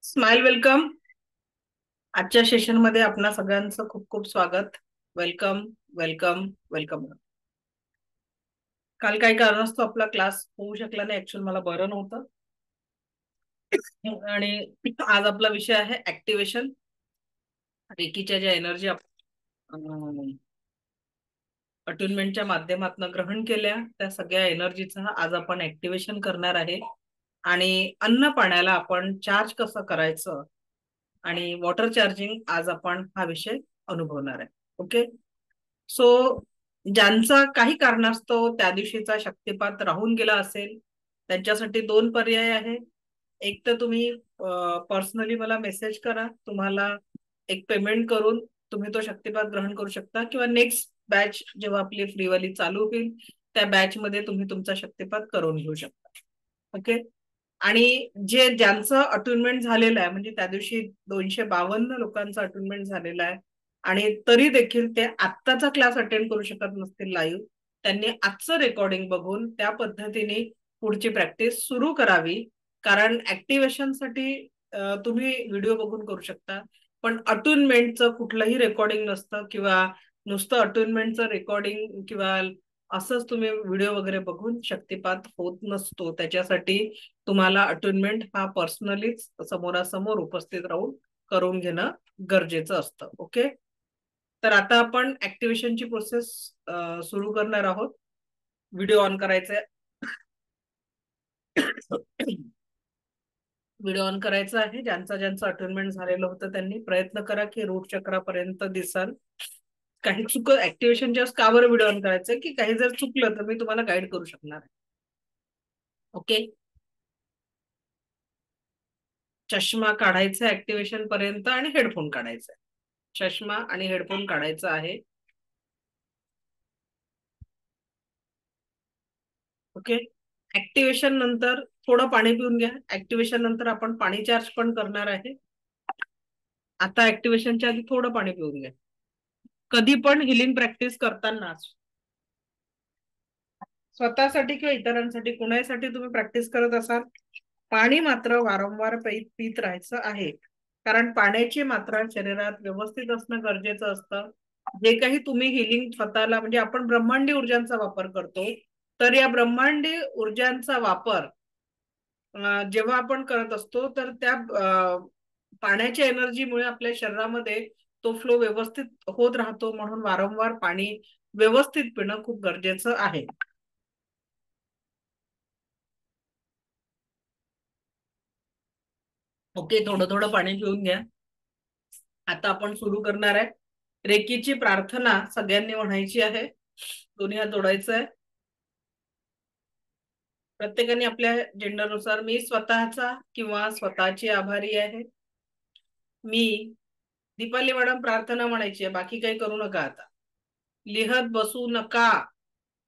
Smile welcome. आजच्या session मध्ये आपणा सगळ्यांचं खूप खूप स्वागत. Welcome welcome welcome. काल काही कारणास्तव आपला क्लास होऊ शकला नाही. ऍक्च्युअली मला बरं नव्हतं. आणि आज आपला विषय आहे ऍक्टिव्हेशन. रेकीच्या ज्या एनर्जी अट्युनमेंटच्या माध्यमातून ग्रहण केल्या त्या सगळ्या एनर्जीचा आज आपण ऍक्टिव्हेशन करणार आहे. आणि अन्न पाण्याला आपण चार्ज कसं करायचं आणि वॉटर चार्जिंग आज आपण हा विषय अनुभवणार आहे. ओके. सो ज्यांचा काही कारणास्तव त्या दिवशीचा शक्तिपात राहून गेला असेल त्यांच्यासाठी दोन पर्याय आहे. एक तर तुम्ही पर्सनली मला मेसेज करा, तुम्हाला एक पेमेंट करून तुम्ही तो शक्तिपात ग्रहण करू शकता, किंवा नेक्स्ट बॅच जेव्हा आपली फ्रीवाली चालू होईल त्या बॅच मध्ये तुम्ही तुमचा शक्तिपात करून घेऊ शकता. ओके. आणि ज्यांचं अटुनमेंट झालेलं आहे, म्हणजे त्या दिवशी 252 लोकांचं अटुनमेंट झालेलं आहे आणि तरी देखील ते आत्ताचा क्लास अटेंड करू शकत नसतील लाईव्ह, त्यांनी आजचं रेकॉर्डिंग बघून त्या पद्धतीने पुढची प्रॅक्टिस सुरू करावी. कारण ऍक्टिव्हेशनसाठी तुम्ही व्हिडिओ बघून करू शकता, पण अटुनमेंटचं कुठलंही रेकॉर्डिंग नसतं, किंवा नुसतं अटुनमेंटचं रेकॉर्डिंग किंवा असंच तुम्ही व्हिडिओ वगैरे बघून शक्तिपात होत नसतो. त्याच्यासाठी तुम्हाला अटुनमेंट हा पर्सनलीच समोरासमोर उपस्थित राहून करून घेणं गरजेचं असतं. ओके. तर आता आपण ऍक्टिव्हेशनची प्रोसेस सुरू करणार आहोत. व्हिडिओ ऑन करायचा आहे. व्हिडिओ ऑन करायचा आहे. ज्यांचं अटुनमेंट झालेलं होतं त्यांनी प्रयत्न करा की रूट चक्रापर्यंत दिसाल. काही ऍक्टिव्हेशन जस्ट का बरं व्हिडिओ ऑन करायचं की काही जर चुकलं तर मी तुम्हाला गाईड करू शकणार आहे. ओके. चष्मा काढायचा ऍक्टिव्हेशन पर्यंत आणि हेडफोन काढायचा आहे. चष्मा आणि हेडफोन काढायचा आहे. ओके. ऍक्टिव्हेशन नंतर थोडं पाणी पिऊन घ्या. ऍक्टिव्हेशन नंतर आपण पाणी चार्ज पण करणार आहे. आता ऍक्टिव्हेशनच्या आधी थोडं पाणी पिऊन घ्या. कधी पण हिलिंग प्रॅक्टिस करताना स्वतःसाठी किंवा इतरांसाठी कुणासाठी तुम्ही प्रॅक्टिस करत असाल, पाणी मात्र वारंवार पित राहायचं आहे. कारण पाण्याची मात्रा शरीरात व्यवस्थित असणं गरजेचं असतं. जे काही तुम्ही हिलिंग स्वतःला, म्हणजे आपण ब्रह्मांडी ऊर्जांचा वापर करतो, तर या ब्रह्मांडी ऊर्जांचा वापर जेव्हा आपण करत असतो तर त्या पाण्याच्या एनर्जीमुळे आपल्या शरीरामध्ये तो फ्लो व्यवस्थित होत राहतो. म्हणून वारंवार पाणी व्यवस्थित पिणं खूप गरजेचं आहे. ओके. थोडं थोडं पाणी पिऊन घ्या. आता आपण सुरू करणार आहे. रेकीची प्रार्थना सगळ्यांनी म्हणायची आहे. दोन्ही हात जोडायचं आहे. प्रत्येकाने आपल्या जेंडरनुसार मी स्वतःचा किंवा स्वतःची आभारी आहे. मी दीपाली मॅडम प्रार्थना म्हणायची आहे, बाकी काही करू नका. आता लिहत बसू नका.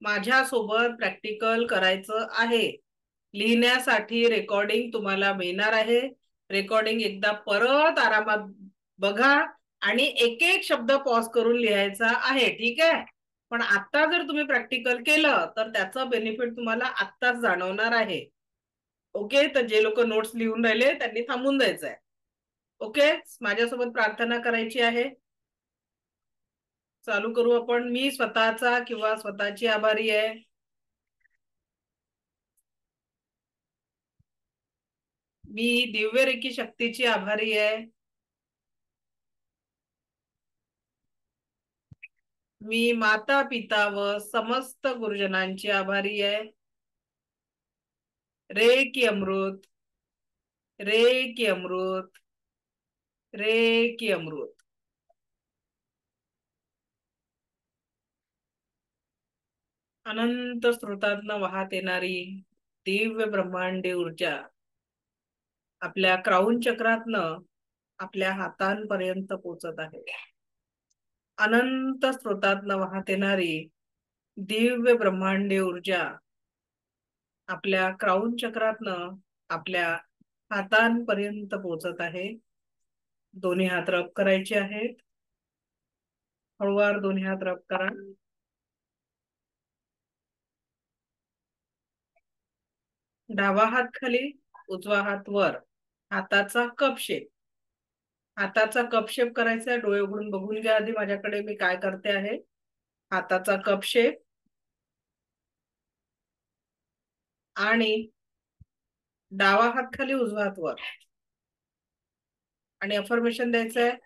माझ्यासोबत प्रॅक्टिकल करायचं आहे. लिहिण्यासाठी रेकॉर्डिंग तुम्हाला मिळणार आहे. रेकॉर्डिंग एकदा परत आरामात बघा आणि एक एक शब्द पॉज करून लिहायचा आहे. ठीक आहे. पण आता जर तुम्ही प्रॅक्टिकल केलं तर त्याचं बेनिफिट तुम्हाला आत्ताच जाणवणार आहे. ओके. तर जे लोक नोट्स लिहून राहिले त्यांनी थांबून द्यायचं आहे. ओके. माझ्यासोबत प्रार्थना करायची आहे. चालू करू आपण. मी स्वतःचा किंवा स्वतःची आभारी आहे. मी दिव्य रेकी शक्तीची आभारी आहे. मी माता पिता व समस्त गुरुजनांची आभारी आहे. रे की अमृत, रे की अमृत, रे की अमृत. अनंत स्रोतातनं वाहत येणारी दिव्य ब्रह्मांडी ऊर्जा आपल्या क्राऊन चक्रातनं आपल्या हातांपर्यंत पोहोचत आहे. अनंत स्रोतातनं वाहत येणारी दिव्य ब्रह्मांडी ऊर्जा आपल्या क्राऊन चक्रातनं आपल्या हातांपर्यंत पोहोचत आहे. दोन्ही हात रब करायचे आहेत. हळूवार दोन्ही हात रब करा. डावा हात खाली, उजवा हात वर. हाताचा कप शेप. हाताचा कप शेप करायचा आहे. डोळे उघडून बघून घ्या आधी माझ्याकडे मी काय करते आहे. हाताचा कप शेप आणि डावा हात खाली उजवा हात वर आणि अफर्मेशन द्यायचं आहे.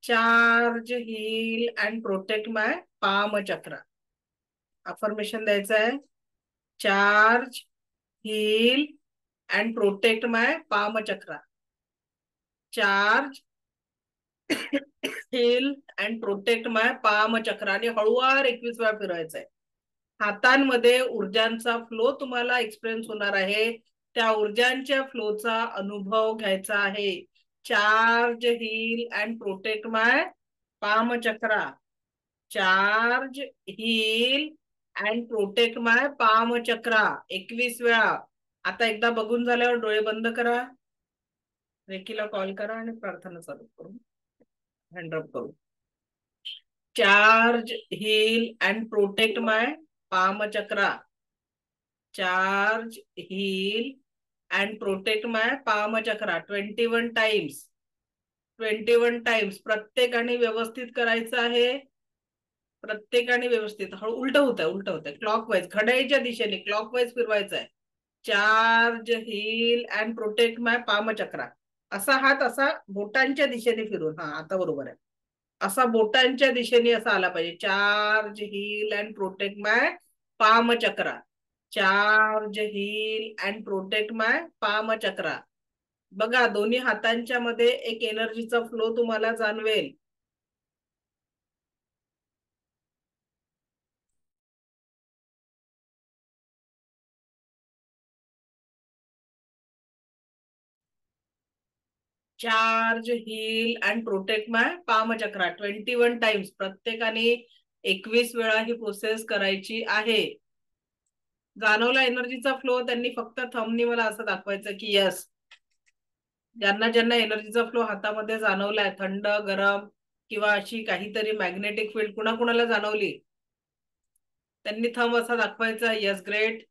Charge heal and protect my palm chakra. Affirmation द्यायचं आहे. Charge heal and protect my palm chakra. Charge heal and protect my palm chakra. आणि हळूवार 21 वेळा फिरवायचंय. हातांमध्ये ऊर्जांचा फ्लो तुम्हाला एक्सपिरियन्स होणार आहे. त्या ऊर्जांच्या फ्लोचा अनुभव घ्यायचा आहे. Charge heal and protect my palm chakra. Charge heal and protect my palm chakra 21 वेळा. आता एकदा बघून झाल्यावर डोळे बंद करा. रेकीला कॉल करा आणि प्रार्थना चालू करू. हँडअप करू. Charge heal and protect my palm chakra. Charge heal and protect my palm chakra 21 times. 21 times. प्रत्येकाने व्यवस्थित करायचं आहे. प्रत्येकाने व्यवस्थित. हळू उलट होत आहे. उलट होत आहे. क्लॉकवाईज घड्याळीच्या दिशेने क्लॉकवाईज फिरवायचं आहे. Charge heal and protect my palm chakra. असा हात असा बोटांच्या दिशेने फिरून. हा आता बरोबर आहे. असा बोटांच्या दिशेने असा आला पाहिजे. Charge heal and protect my palm chakra. Charge heal and protect my palm chakra. बघा दोन्ही हातांच्या मध्ये एक एनर्जीचा फ्लो तुम्हाला जाणवेल. Charge heal and protect my palm chakra 21 times. प्रत्येकाने 21 वेळा ही प्रोसेस करायची आहे. जाणवला एनर्जीचा फ्लो. त्यांनी फक्त थंबनी मला असं दाखवायचं की यस. ज्यांना ज्यांना एनर्जीचा फ्लो हातामध्ये जाणवलाय, थंड गरम किंवा अशी काहीतरी मॅग्नेटिक फील्ड कुणाकुणाला जाणवली, त्यांनी थंब असा दाखवायचा यस ग्रेट.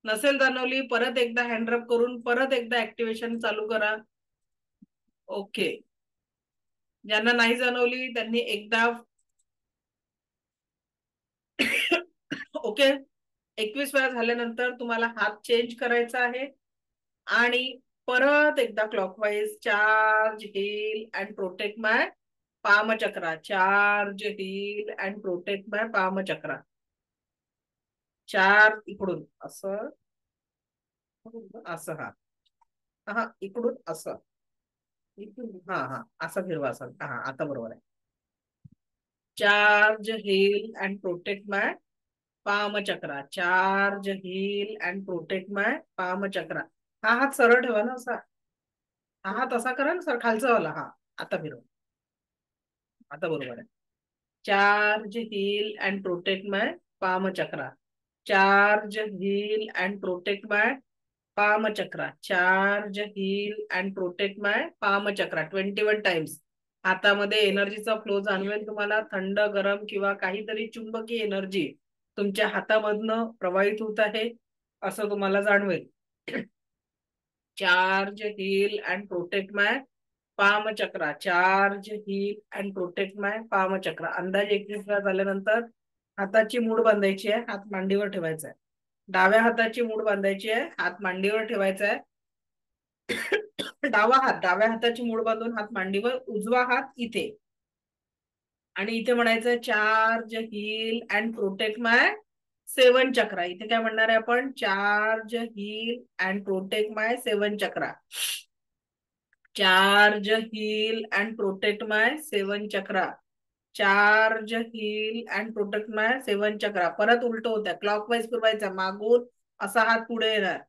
नसेल जाणवली परत एकदा हँडरप करून परत एकदा ऍक्टिव्हेशन चालू करा. ओके. ज्यांना नाही जाणवली त्यांनी एकदा ओके. 21 वेळा झाल्यानंतर तुम्हाला हात चेंज करायचा आहे आणि परत एकदा clockwise charge heal and protect my palm chakra. Charge heal and protect my palm chakra. चार इकडून असं असं. हा हा इकडून असं. हा हा असं फिरवा असं. हा आता बरोबर आहे. Charge heal and protect my palm chakra. Charge heal and protect my palm chakra. हा हात सरळ ठेवा ना असा. हा हात असा करा ना सर खालचा वाला. हा आता फिरवा. आता बरोबर आहे. Charge heal and protect my palm chakra. Charge heal and protect my palm chakra. Charge heal and protect my palm chakra 21 times. हातामध्ये एनर्जीचा फ्लो जाणवेल तुम्हाला. थंड गरम किंवा काहीतरी चुंबकीय एनर्जी तुमच्या हातामधनं प्रवाहित होत आहे असं तुम्हाला जाणवेल. Charge heal and protect my palm chakra. Charge heal and protect my palm chakra. अंदाजे 21 वेळा झाल्यानंतर हाताची मूठ बांधायची आहे. हात मांडीवर ठेवायचा आहे. डाव्या हाताची मूठ बांधायची आहे. हात मांडीवर ठेवायचा आहे. डाव्या हाताची मूठ बांधून हात मांडीवर, उजवा हात इथे. आणि इथे म्हणायचं charge heal and protect my 7 chakra. इथे काय म्हणणार आहे आपण. Charge heal and protect my 7 chakra. Charge heal and protect my 7 chakra. Charge heal and protect my 7 chakra. परत उलट होत्या. क्लॉकवाईज फिरवायचा. मागून असा हात पुढे येणार.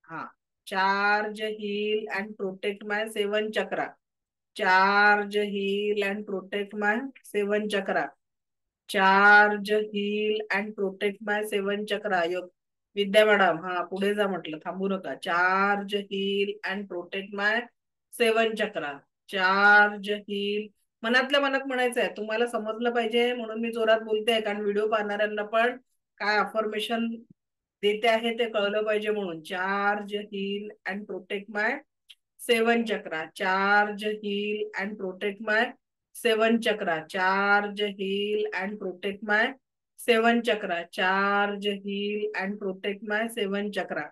हा. Charge heal and protect my 7 chakra. Charge heal and protect my 7 chakra. Charge heal and protect my 7 chakra. Vidya madam हा पुढे जा म्हटलं. थांबू नका. Charge heal and protect my 7 chakra. Charge heal. मनातल्या मनात म्हणायचं आहे. तुम्हाला समजलं पाहिजे म्हणून मी जोरात बोलते. कारण व्हिडिओ पाहणाऱ्यांना पण काय अफर्मेशन देते आहे ते कळलं पाहिजे म्हणून. Charge heal and protect my 7 chakra. Charge heal and protect my 7 chakra. Charge heal and protect my 7 chakra. Charge heal and protect my 7 chakra.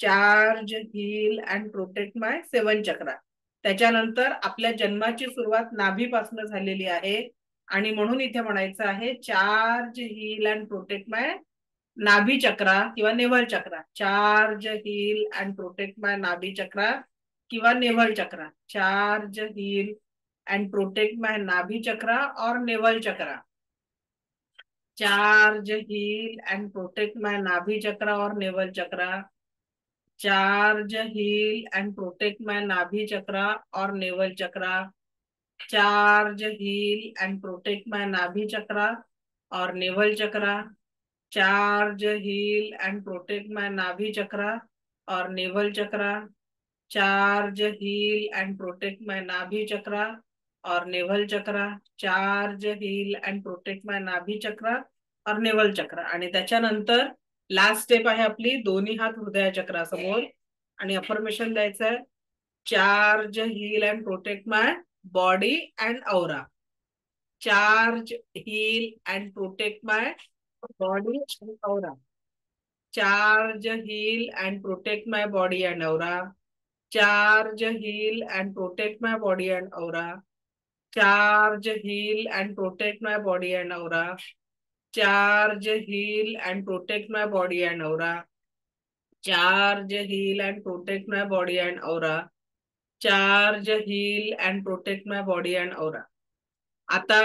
Charge heal and protect my 7 chakra. त्याच्यानंतर आपल्या जन्माची सुरुवात नाभीपासून झालेली आहे आणि म्हणून इथे म्हणायचं आहे charge heal and protect my nabhi chakra किंवा navel chakra. Charge heal and protect my nabhi chakra किंवा navel chakra. Charge heal and protect my nabhi chakra और navel chakra. Charge heal and protect my nabhi chakra और navel chakra. Charge heal and protect my nabhi chakra और navel chakra. Charge heal and protect my nabhi chakra और navel chakra. Charge heal and protect my nabhi chakra और navel chakra. Charge heal and protect my nabhi chakra और navel chakra. Charge heal and protect my nabhi chakra और navel चक्रा. आणि त्याच्यानंतर last step आहे आपली दोन्ही हात हृदय चक्रासमोर आणि अफर्मेशन द्यायचं आहे. Charge heal and protect my body and aura. Charge heal and protect my body and aura. Charge heal and protect my body and aura. Charge heal and protect my body and aura. Charge heal and protect my body and aura. Charge heal and protect my body and aura. Charge heal and protect my body and aura. Charge heal and protect my body and aura. आता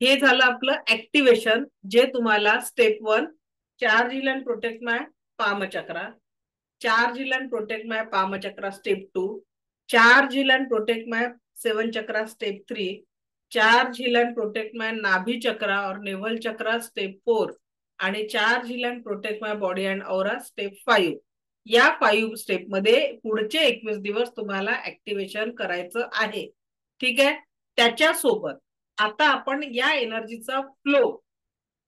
हे झालं आपलं activation जे तुम्हाला step 1 charge heal and protect my palm chakra. Charge heal and protect my palm chakra step 2. Charge heal and protect my 7 chakra step 3. Charge heal and protect my nabhi chakra और navel chakra step 4 आणि charge heal and protect my body and aura step 5. या 5 step मध्ये पुढचे 21 दिवस तुम्हाला activation करायचं आहे. ठीक आहे. त्याच्यासोबत आता आपण या एनर्जीचा फ्लो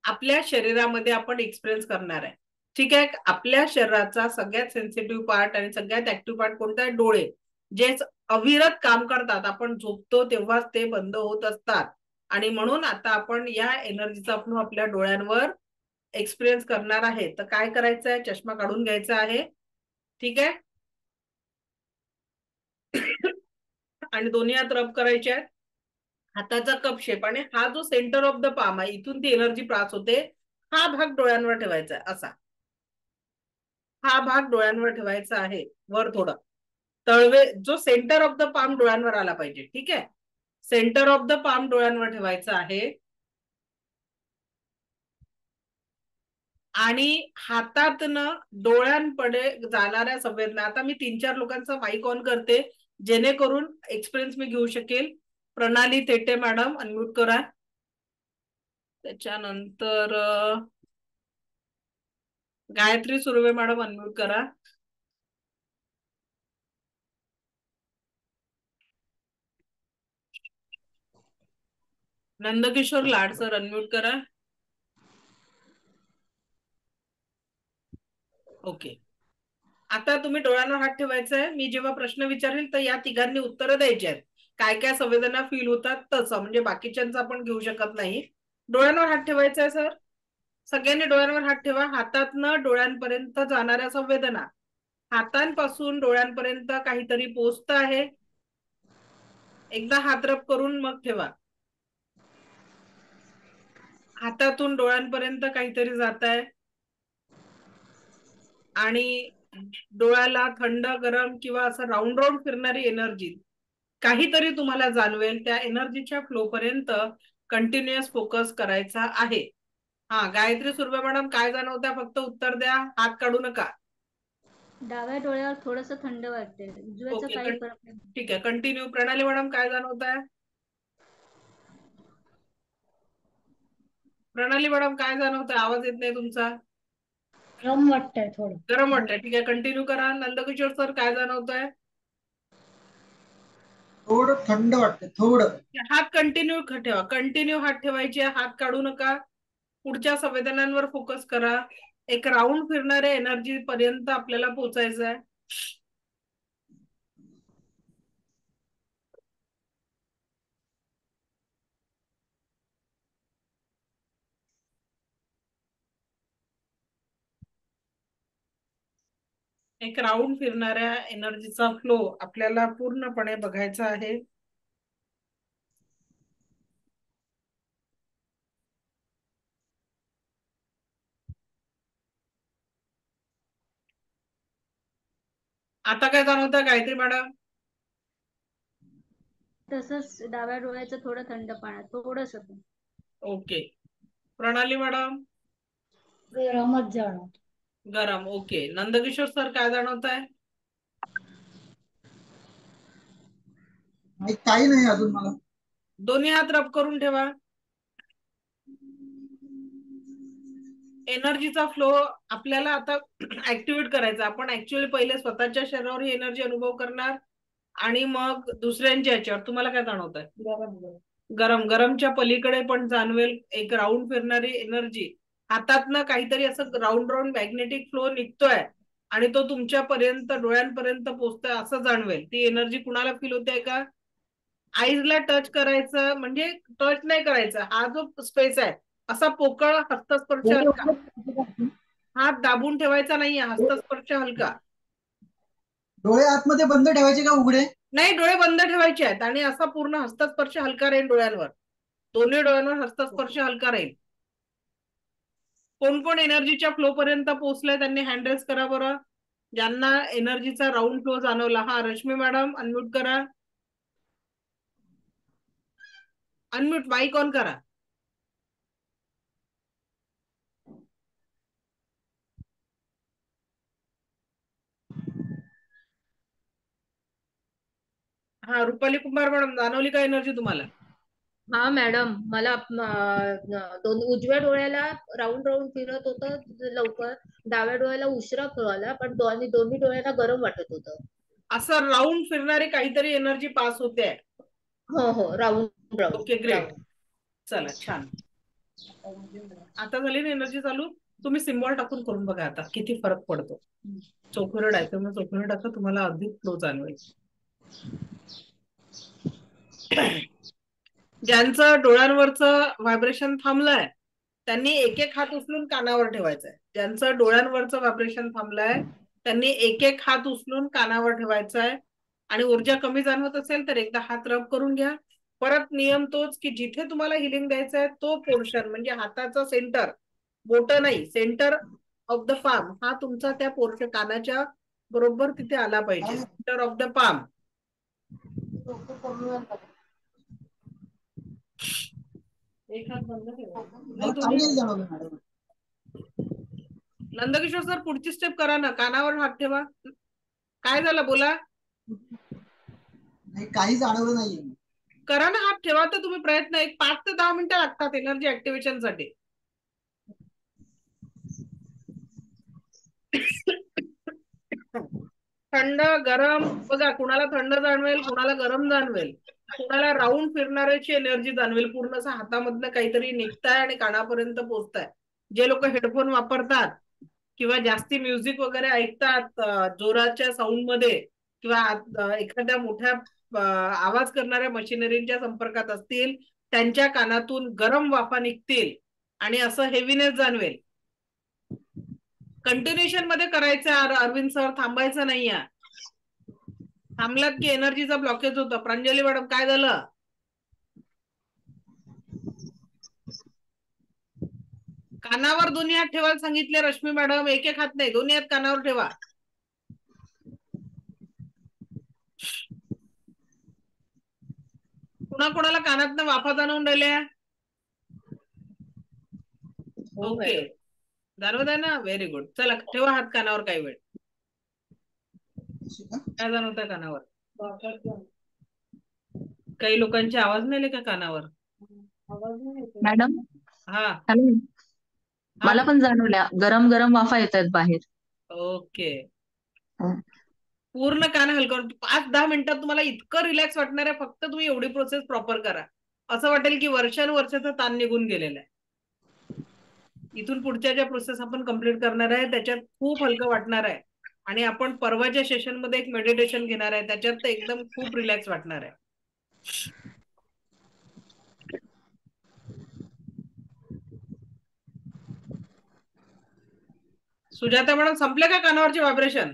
आपल्या शरीरामध्ये आपण एक्सपिरियन्स करणार आहे. ठीक आहे. आपल्या शरीराचा सगळ्यात सेन्सिटिव्ह पार्ट आणि सगळ्यात ऍक्टिव्ह पार्ट कोणता आहे? डोळे. जे अविरत काम करतात. आपण झोपतो तेव्हाच ते बंद होत असतात आणि म्हणून आता आपण या एनर्जीचा फ्लो आपल्या डोळ्यांवर एक्सपिरियन्स करणार आहे. तर काय करायचं आहे? चष्मा काढून घ्यायचा आहे. ठीक आहे. आणि दोन्ही हात रब करायचे आहेत. हाताचा कप शेप आणि हा जो सेंटर ऑफ द पाम आहे इथून ती एनर्जी पास होते. हा भाग डोळ्यांवर ठेवायचा आहे. असा हा भाग डोळ्यांवर ठेवायचा आहे. वर थोडं तळवे जो सेंटर ऑफ द पाम डोळ्यांवर आला पाहिजे. ठीक आहे. सेंटर ऑफ द पाम डोळ्यांवर ठेवायचं आहे आणि हातातनं डोळ्यांकडे जाणाऱ्या संवेदना. आता मी 3-4 लोकांचा माईक ऑन करते जेणेकरून एक्सपिरियन्स मी घेऊ शकेल. प्रणाली थेटे मॅडम अनम्यूट करा. त्याच्यानंतर गायत्री सुर्वे मॅडम अनम्यूट करा. नंदकिशोर लाड सर अनम्यूट करा. ओके. आता तुम्ही डोळ्यांवर हात ठेवायचा आहे. मी जेव्हा प्रश्न विचारेल तर या तिघांनी उत्तरं द्यायची आहेत. काय काय संवेदना फील होतात तसं, म्हणजे बाकीच्यांचं आपण घेऊ शकत नाही. डोळ्यांवर हात ठेवायचा आहे सर. सगळ्यांनी डोळ्यांवर हात ठेवा. हातातनं डोळ्यांपर्यंत जाणाऱ्या संवेदना. हातांपासून डोळ्यांपर्यंत काहीतरी पोचत आहे. एकदा हात रब करून मग ठेवा. हातातून डोळ्यांपर्यंत काहीतरी जात आहे आणि डोळ्याला थंड गरम किंवा असं राऊंड राऊंड फिरणारी एनर्जी काहीतरी तुम्हाला जाणवेल. त्या एनर्जीच्या फ्लो पर्यंत कंटिन्युअस फोकस करायचा आहे. हा गायत्री सुर्वे मॅडम काय जाणवतं? फक्त उत्तर द्या, हात काढू नका. डाव्या डोळ्यावर थोडस थंड वाटते. उजव्याचा काही फरक नाही. ठीक आहे. कंटिन्यू. प्रणाली मॅडम काय जाणवत आहे? प्रणाली मॅडम काय जाणवत आहे? आवाज येत नाही तुमचा. गरम वाटतंय थोडं. गरम वाटतंय. ठीक आहे. कंटिन्यू करा. नंदकिशोर सर काय जाणवत आहे? थोडं थंड वाटतं. थोडं. हात कंटिन्यू ठेवा. कंटिन्यू हात ठेवायचे. हात काढू नका. पुढच्या संवेदनांवर फोकस करा. एक राऊंड फिरणाऱ्या एनर्जी पर्यंत आपल्याला पोहोचायचं आहे. एक राऊंड फिरणाऱ्या एनर्जीचा फ्लो आपल्याला पूर्णपणे बघायचा आहे. आता काय जाणवतं गायत्री मॅडम? तसंच डाव्या डोळ्याचं थोडं थंड पाण्यात थोडस. ओके. प्रणाली मॅडम? गरमच जाणवत. गरम. ओके. नंदकिशोर सर काय जाणवत आहे? काही नाही अजून मला. दोन्ही हात रब करून ठेवा. एनर्जीचा फ्लो आपल्याला आता ऍक्टिव्हेट करायचा. आपण ऍक्च्युअली पहिले स्वतःच्या शरीरावर ही एनर्जी अनुभव करणार आणि मग दुसऱ्यांच्या याच्यावर. तुम्हाला काय जाणवत आहे? गरम. गरमच्या पलीकडे पण जाणवेल एक राऊंड फिरणारी एनर्जी. हातातनं काहीतरी असं राऊंड राऊंड मॅग्नेटिक फ्लो निघतोय आणि तो तुमच्यापर्यंत डोळ्यांपर्यंत पोहोचतोय असं जाणवेल. ती एनर्जी कुणाला फील होते का? आईजला टच करायचं म्हणजे टच नाही करायचं. हा जो स्पेस आहे असा पोकळ हस्तस्पर्श हलका. हात दाबून ठेवायचा नाहीये. हस्तस्पर्श हलका. डोळे आतमध्ये बंद ठेवायचे का उघडे? नाही, डोळे बंद ठेवायचे आहेत आणि असा पूर्ण हस्तस्पर्श हलका राहील डोळ्यांवर. दोन्ही डोळ्यांवर हस्तस्पर्श हलका राहील. कोण कोण एनर्जीच्या फ्लो पर्यंत पोहोचलाय त्यांनी हँड रेस करा बरं. ज्यांना एनर्जीचा राऊंड फ्लो जाणवला. हा, रश्मी मॅडम अनम्यूट करा. अनम्यूट माईक ऑन करा. हा, रुपाली कुंभार मॅडम जाणवली का एनर्जी तुम्हाला? हा मॅडम, मला उजव्या डोळ्याला राऊंड राऊंड फिरत होतं लवकर, डाव्या डोळ्याला उशिरा कळाला, पण दोन्ही डोळ्याला गरम वाटत होतं. असं राऊंड फिरणारी काहीतरी एनर्जी पास होते. हो हो, राऊंड राऊंड. Okay, great. चला, छान. आता झाली ना एनर्जी चालू. तुम्ही सिम्बॉल टाकून करून बघा आता किती फरक पडतो. चोखुरड आहे त्यामुळे चोखुरड टाका, तुम्हाला अधिक फ्लो जाणवेल. ज्यांचं डोळ्यांवरचं व्हायब्रेशन थांबलंय त्यांनी एक एक हात उचलून कानावर ठेवायचंय. ज्यांचं डोळ्यांवरचं व्हायब्रेशन थांबलंय त्यांनी एक एक हात उचलून कानावर ठेवायचाय. आणि ऊर्जा कमी जाणवत असेल तर एकदा हात रब करून घ्या. परत नियम तोच की जिथे तुम्हाला हिलिंग द्यायचं आहे तो पोर्शन म्हणजे हाताचा सेंटर, बोट नाही, सेंटर ऑफ द पाम हा तुमचा त्या पोर्शन कानाच्या बरोबर तिथे आला पाहिजे. Centre of the palm. एक हात बंद ठेवा. चांगलं जाणवलं मॅडम. नंदकिशोर सर पुढची स्टेप करा ना. कानावर हात ठेवा. काय झालं बोला? नाही, काही जाणवलं नाहीये. करा ना, हात ठेवा तर तुम्ही प्रयत्न. एक 5 ते 10 मिनिटं लागतात एनर्जी ऍक्टिव्हेशन साठी. थंड गरम बघा, कुणाला थंड जाणवेल, कुणाला गरम जाणवेल, कुणाला राऊंड फिरणाऱ्याची एनर्जी जाणवेल. पूर्ण असं हातामधनं काहीतरी निघताय आणि कानापर्यंत पोहोचताय. जे लोक हेडफोन वापरतात किंवा जास्ती म्युझिक वगैरे ऐकतात जोराच्या साऊंड मध्ये किंवा एखाद्या मोठ्या आवाज करणाऱ्या मशिनरीच्या संपर्कात असतील त्यांच्या कानातून गरम वाफा निघतील आणि असं हेवीनेस जाणवेल. कंटिन्युएशन मध्ये करायचं अरविंद सर, थांबायचं नाहीये. थांबलात की एनर्जीचा ब्लॉकेज होतं. प्रांजली मॅडम काय झालं? कानावर दोन्ही हात ठेवायला सांगितले रश्मी मॅडम. एक एक हात नाही, दोन्ही हात कानावर ठेवा. कुणाला कानातनं वाफा जाणवून राहिल्या? ओके, जाणवत आहे ना? Very good. चला ठेवा हात कानावर काही वेळ. काय जाणवत आहे कानावर? काही लोकांचे आवाज नाही आले का कानावर? मॅडम, हा, हॅलो. मला पण जाणवल्या गरम गरम वाफा येत आहेत बाहेर. ओके. हो. पूर्ण कान हलकं. 5-10 मिनिटात तुम्हाला इतकं रिलॅक्स वाटणार आहे. फक्त तुम्ही एवढी प्रोसेस प्रॉपर करा. असं वाटेल की वर्षानुवर्षाचा ताण निघून गेलेला आहे. इथून पुढच्या ज्या प्रोसेस आपण कम्प्लीट करणार आहे त्याच्यात खूप हलकं वाटणार आहे. आणि आपण परवाच्या सेशन मध्ये एक मेडिटेशन घेणार आहे, त्याच्यात तर एकदम खूप रिलॅक्स वाटणार आहे. सुजाता मॅडम, संपले का कानावरचे व्हायब्रेशन?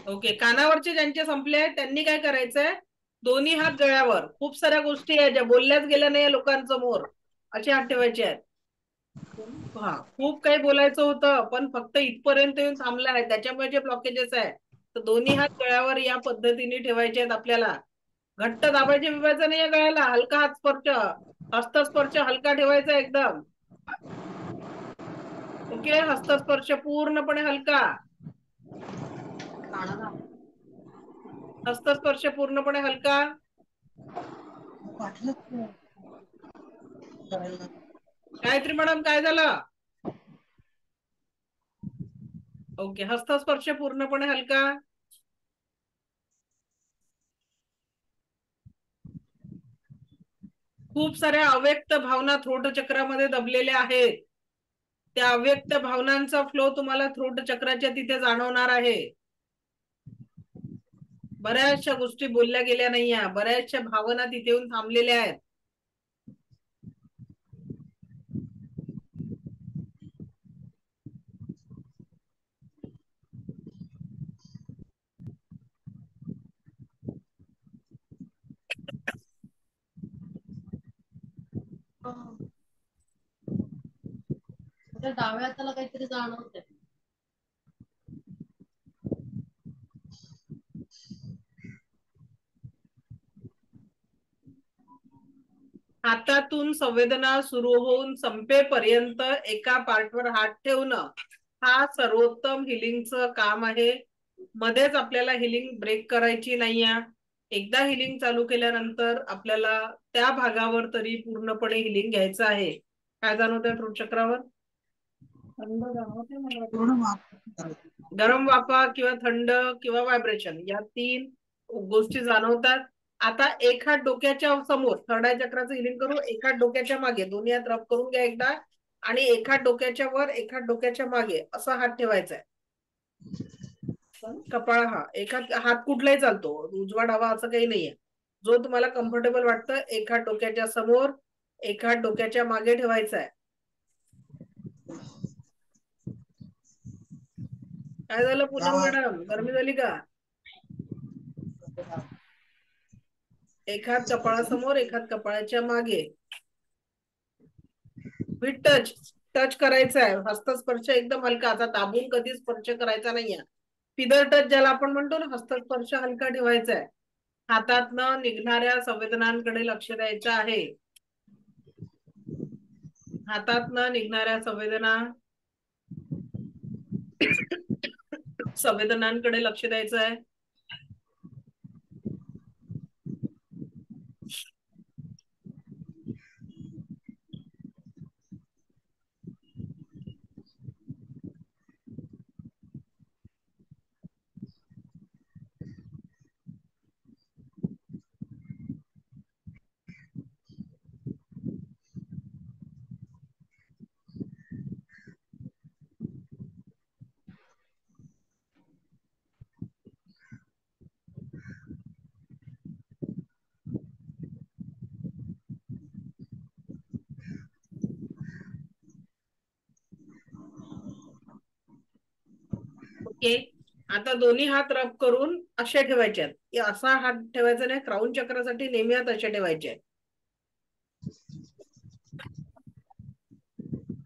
ओके, कानावरचे ज्यांचे संपले आहेत त्यांनी काय करायचंय, दोन्ही हात गळ्यावर. खूप साऱ्या गोष्टी आहेत ज्या बोलल्याच गेल्या नाही लोकांसमोर, असे हात ठेवायचे आहेत. हा, खूप काही बोलायचं होतं पण फक्त इथपर्यंत येऊन थांबलं आहे, त्याच्यामुळे जे ब्लॉकेजेस आहे. तर दोन्ही हात गळ्यावर या पद्धतीने ठेवायचे आहेत आपल्याला. घट्ट दाबायचे बिबायचं नाही गळ्याला, हलका हात स्पर्श, हस्तस्पर्श हलका ठेवायचा एकदम. ओके, हस्तस्पर्श पूर्णपणे हलका, हस्तस्पर्श पूर्णपणे हलका. गायत्री मॅडम, काय झालं? ओके, हस्तस्पर्श पूर्णपणे हलका. खूप साऱ्या अव्यक्त भावना थ्रोट चक्रामध्ये दबलेल्या आहेत. त्या अव्यक्त भावनांचा फ्लो तुम्हाला थ्रोट चक्राच्या तिथे जाणवणार आहे. बऱ्याचशा गोष्टी बोलल्या गेल्या नाहीये, बऱ्याचशा भावना तिथे येऊन थांबलेल्या आहेत. डाव्या हाताला काहीतरी जाणवतंय. हातातून संवेदना सुरू होऊन संपेपर्यंत एका पार्टवर हात ठेवणं हा सर्वोत्तम हिलिंगचं काम आहे. मध्येच आपल्याला हिलिंग ब्रेक करायची नाहीये. एकदा हिलिंग चालू केल्यानंतर आपल्याला त्या भागावर तरी पूर्णपणे हिलिंग घ्यायचं आहे. काय जाणवतंय थ्रोट चक्रावर? थंड जाणवते मला, गरम वाफा किंवा थंड किंवा व्हायब्रेशन, या 3 गोष्टी जाणवतात. आता एक हात डोक्याच्या समोर, थर्ड आय चक्राचं हिलिंग करू. एक हात डोक्याच्या मागे, दोन्ही हात रब करून घ्या एकदा. आणि एक हात डोक्याच्या वर, एक हात डोक्याच्या मागे असा हात ठेवायचा आहे. कपाळ, हा एक हात कुठलाही चालतो, उजवा डावा असं काही नाहीये. जो तुम्हाला कम्फर्टेबल वाटतं, एक हात डोक्याच्या समोर, एक हात डोक्याच्या मागे ठेवायचा आहे. काय झालं पूनम मॅडम, गरमी झाली का? एक हात कपाळासमोर, एक हात कपाळाच्या मागे. विथ टच, टच करायचा आहे. हस्तस्पर्श एकदम हलका, आता दाबून कधी स्पर्श करायचा नाहीये. फिदर टच ज्याला आपण म्हणतो ना, हस्तस्पर्श हलका ठेवायचा आहे. हातातनं निघणाऱ्या संवेदनांकडे लक्ष द्यायचं आहे. हातातनं निघणाऱ्या संवेदनांकडे लक्ष द्यायचं आहे. ओके, आता दोन्ही हात रब करून असे ठेवायचे आहेत. असा हात ठेवायचा नाही, क्राऊन चक्रासाठी नेहमी हात असे ठेवायचे आहेत.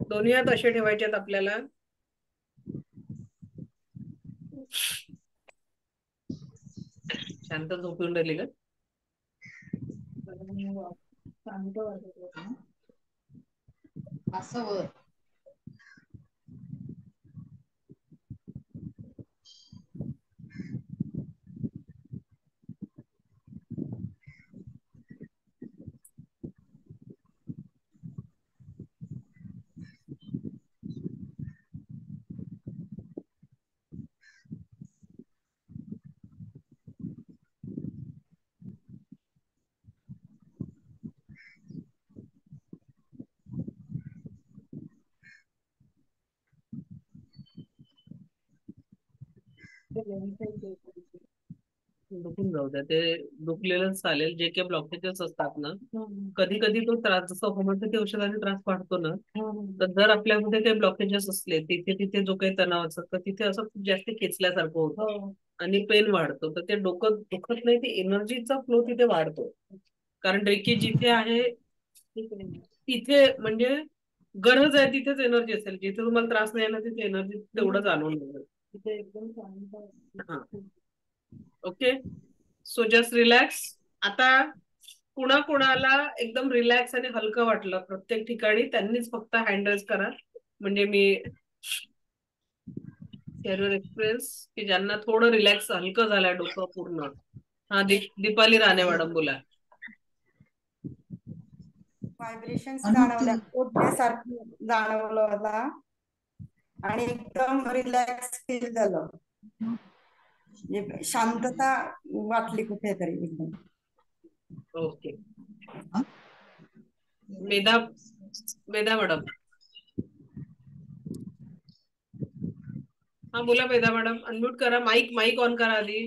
दोन्ही हात असे ठेवायचे आहेत आपल्याला. शांत झोपून राहिली का? असं दुखून जाऊ द्या, ते दुखलेलंच चालेल. जे काही ब्लॉकेजेस असतात ना, कधी कधी तो त्रास, जसं होमिओपॅथी औषधाने त्रास वाढतो ना, तर जर आपल्यामध्ये काही ब्लॉकेजेस असले तिथे तिथे जो काही तणाव असतो तर तिथे असं खूप जास्त खेचल्यासारखं होतं आणि पेन वाढतो. तर ते डोकं दुखत नाही, ती एनर्जीचा फ्लो तिथे वाढतो. कारण रेकी जिथे आहे तिथे म्हणजे गरज आहे तिथेच एनर्जी असेल. जिथे तुम्हाला त्रास नाही ना तिथे एनर्जी तेवढं जाणून मिळेल. तिथे एकदम शांत. हा, ओके. So just relax. आता कुणाला एकदम रिलॅक्स आणि हलकं वाटलं प्रत्येक ठिकाणी त्यांनीच फक्त हँड रेज करा. म्हणजे मी शेअर एक्सपिरियन्स की ज्यांना थोडं रिलॅक्स हलकं झालंय डोकं पूर्ण. हा, दीपाली राणे मॅडम बोला. व्हायब्रेशन्स अनुप जाणवल्या, पोटण्यासारखं जाणवलं मला आणि एकदम रिलॅक्स फील झालं. म्हणजे शांतता वाटली कुठेतरी एकदम. ओके. वेदा मॅडम. हा बोला वेदा मॅडम. अनम्यूट करा. माईक ऑन करा आधी.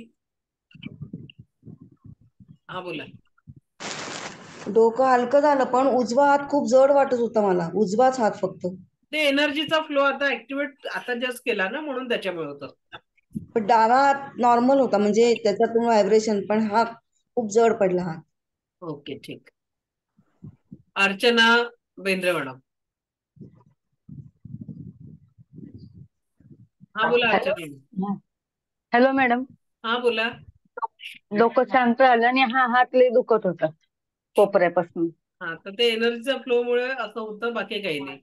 हा बोला. डोकं हलकं झालं पण उजवा हात खूप जड वाटत होता मला. उजवाच हात फक्त. ते एनर्जीचा फ्लो आता ऍक्टिव्हेट आता जस्ट केला ना म्हणून त्याच्यामुळे होतं. पण डावा हात नॉर्मल होता म्हणजे त्याच्यातून व्हायब्रेशन, पण हा खूप जड पडला हात. ओके, ठीक. अर्चना बेंद्रे मॅडम. हा बोला अर्चना. Hello madam. हा बोला. डोकं शांत झालं आणि हा हात लय दुखत होता कोपऱ्यापासून. हा, तर ते एनर्जीच्या फ्लो मुळे असं होतं, बाकी काही नाही.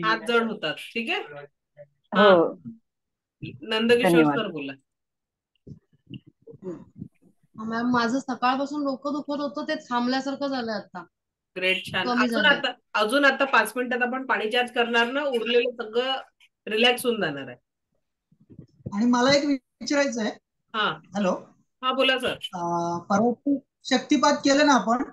हात जड होतात. ठीक आहे. हा, हो, नंदकिशोर धन्यवाद. सर बोला. मॅम माझं सकाळपासून डोकं दुखत होतं, ते थांबल्यासारखं झालंय आता. ग्रेट, छान. कमी झालंय. अजून आता 5 मिनिटात आपण पाणी चार्ज करणार ना, उरलेलं सगळं रिलॅक्स होऊन जाणार आहे. आणि मला एक विचारायचं आहे. हा हॅलो. हा बोला सर. परवा शक्तिपात केलं ना आपण,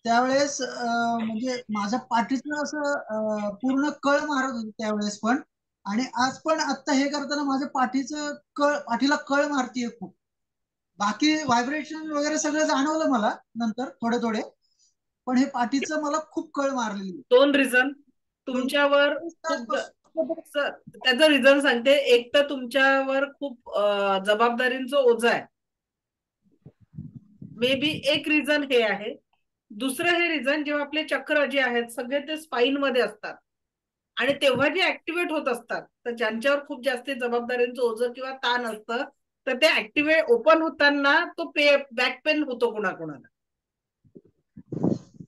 त्यावेळेस म्हणजे माझ्या पाठीचं असं पूर्ण कळ मारत होती त्यावेळेस पण, आणि आज पण आता हे करताना माझ्या पाठीला कळ मारतीये खूप. बाकी व्हायब्रेशन वगैरे सगळं जाणवलं मला नंतर थोडे, पण हे पाठीचं मला खूप कळ मारलेली. 2 रिझन तुमच्यावर खूप सर, त्याचं रिझन सांगते. एक तर तुमच्यावर खूप जबाबदारींचं ओझं आहे. मे बी एक रिझन हे आहे. दुसरं हे रिझन, जेव्हा आपले चक्र जे आहेत सगळे ते स्पाईन मध्ये असतात आणि तेव्हा जे ऍक्टिव्हेट होत असतात, तर ज्यांच्यावर खूप जास्त जबाबदारींचं ओझं किंवा ताण असतं, तर ते ऍक्टिव्हेट ओपन होताना तो बॅक पेन होतो कुणाकुणाला.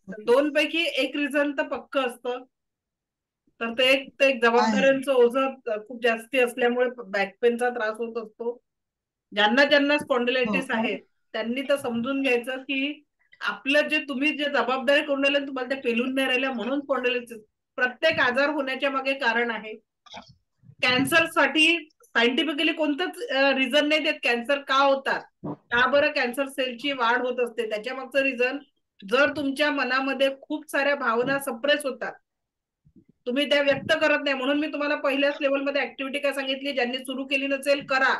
तर 2 पैकी एक रिझन तर पक्क असतं. तर ते एक जबाबदाऱ्यांचं ओझं खूप जास्ती असल्यामुळे बॅक पेनचा त्रास होत असतो. ज्यांना स्पॉन्डिलायटिस आहे त्यांनी तर समजून घ्यायचं की आपलं जे तुम्ही जे जबाबदारी करून राहिले तुम्हाला ते पेलून नाही राहिल्या म्हणून स्पॉन्डिलायटिस. प्रत्येक आजार होण्याच्या मागे कारण आहे. कॅन्सर साठी सायंटिफिकली कोणतंच रिझन नाही देत कॅन्सर का होतात, का बरं कॅन्सर सेलची वाढ होत असते. त्याच्या मागचं रिझन, जर तुमच्या मनामध्ये खूप साऱ्या भावना सप्रेस होतात, तुम्ही त्या व्यक्त करत नाही. म्हणून मी तुम्हाला पहिल्याच लेवलमध्ये ऍक्टिव्हिटी काय सांगितली, ज्यांनी सुरू केली नसेल करा.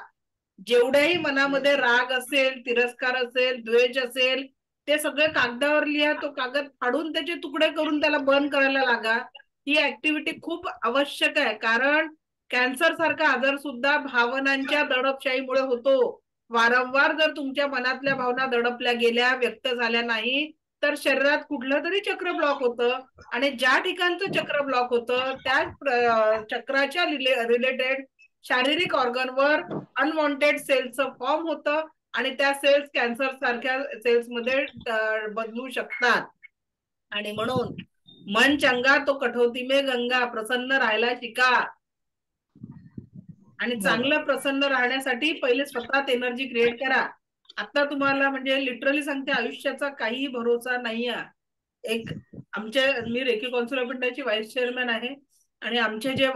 जेवढ्याही मनामध्ये राग असेल, तिरस्कार असेल, द्वेष असेल, ते सगळे कागदावर लिहा. तो कागद फाडून त्याचे तुकडे करून त्याला बर्न करायला लागा. ही ऍक्टिव्हिटी खूप आवश्यक आहे. कारण कॅन्सर सारखा आजार सुद्धा भावनांच्या दडपशाहीमुळे होतो. वारंवार जर तुमच्या मनातल्या भावना दडपल्या गेल्या, व्यक्त झाल्या नाही, तर शरीरात कुठलं तरी चक्र ब्लॉक होतं आणि ज्या ठिकाणचं चक्र ब्लॉक होतं त्या चक्राच्या रिलेटेड शारीरिक ऑर्गनवर अनवॉन्टेड सेल्सचं फॉर्म होतं आणि त्या सेल्स कॅन्सर सारख्या सेल्स मध्ये बदलू शकतात. आणि म्हणून मन चंगा तो कठोती में गंगा, प्रसन्न राहायला शिका. आणि चांगलं प्रसन्न राहण्यासाठी पहिले स्वतःत एनर्जी क्रिएट करा. आता तुम्हाला म्हणजे लिटरली सांगते, आयुष्याचा काही भरोसा नाही आहे. मी रेकी कौन्सिल ऑफ इंडियाची व्हाईस चेअरमॅन आहे आणि आमचे जे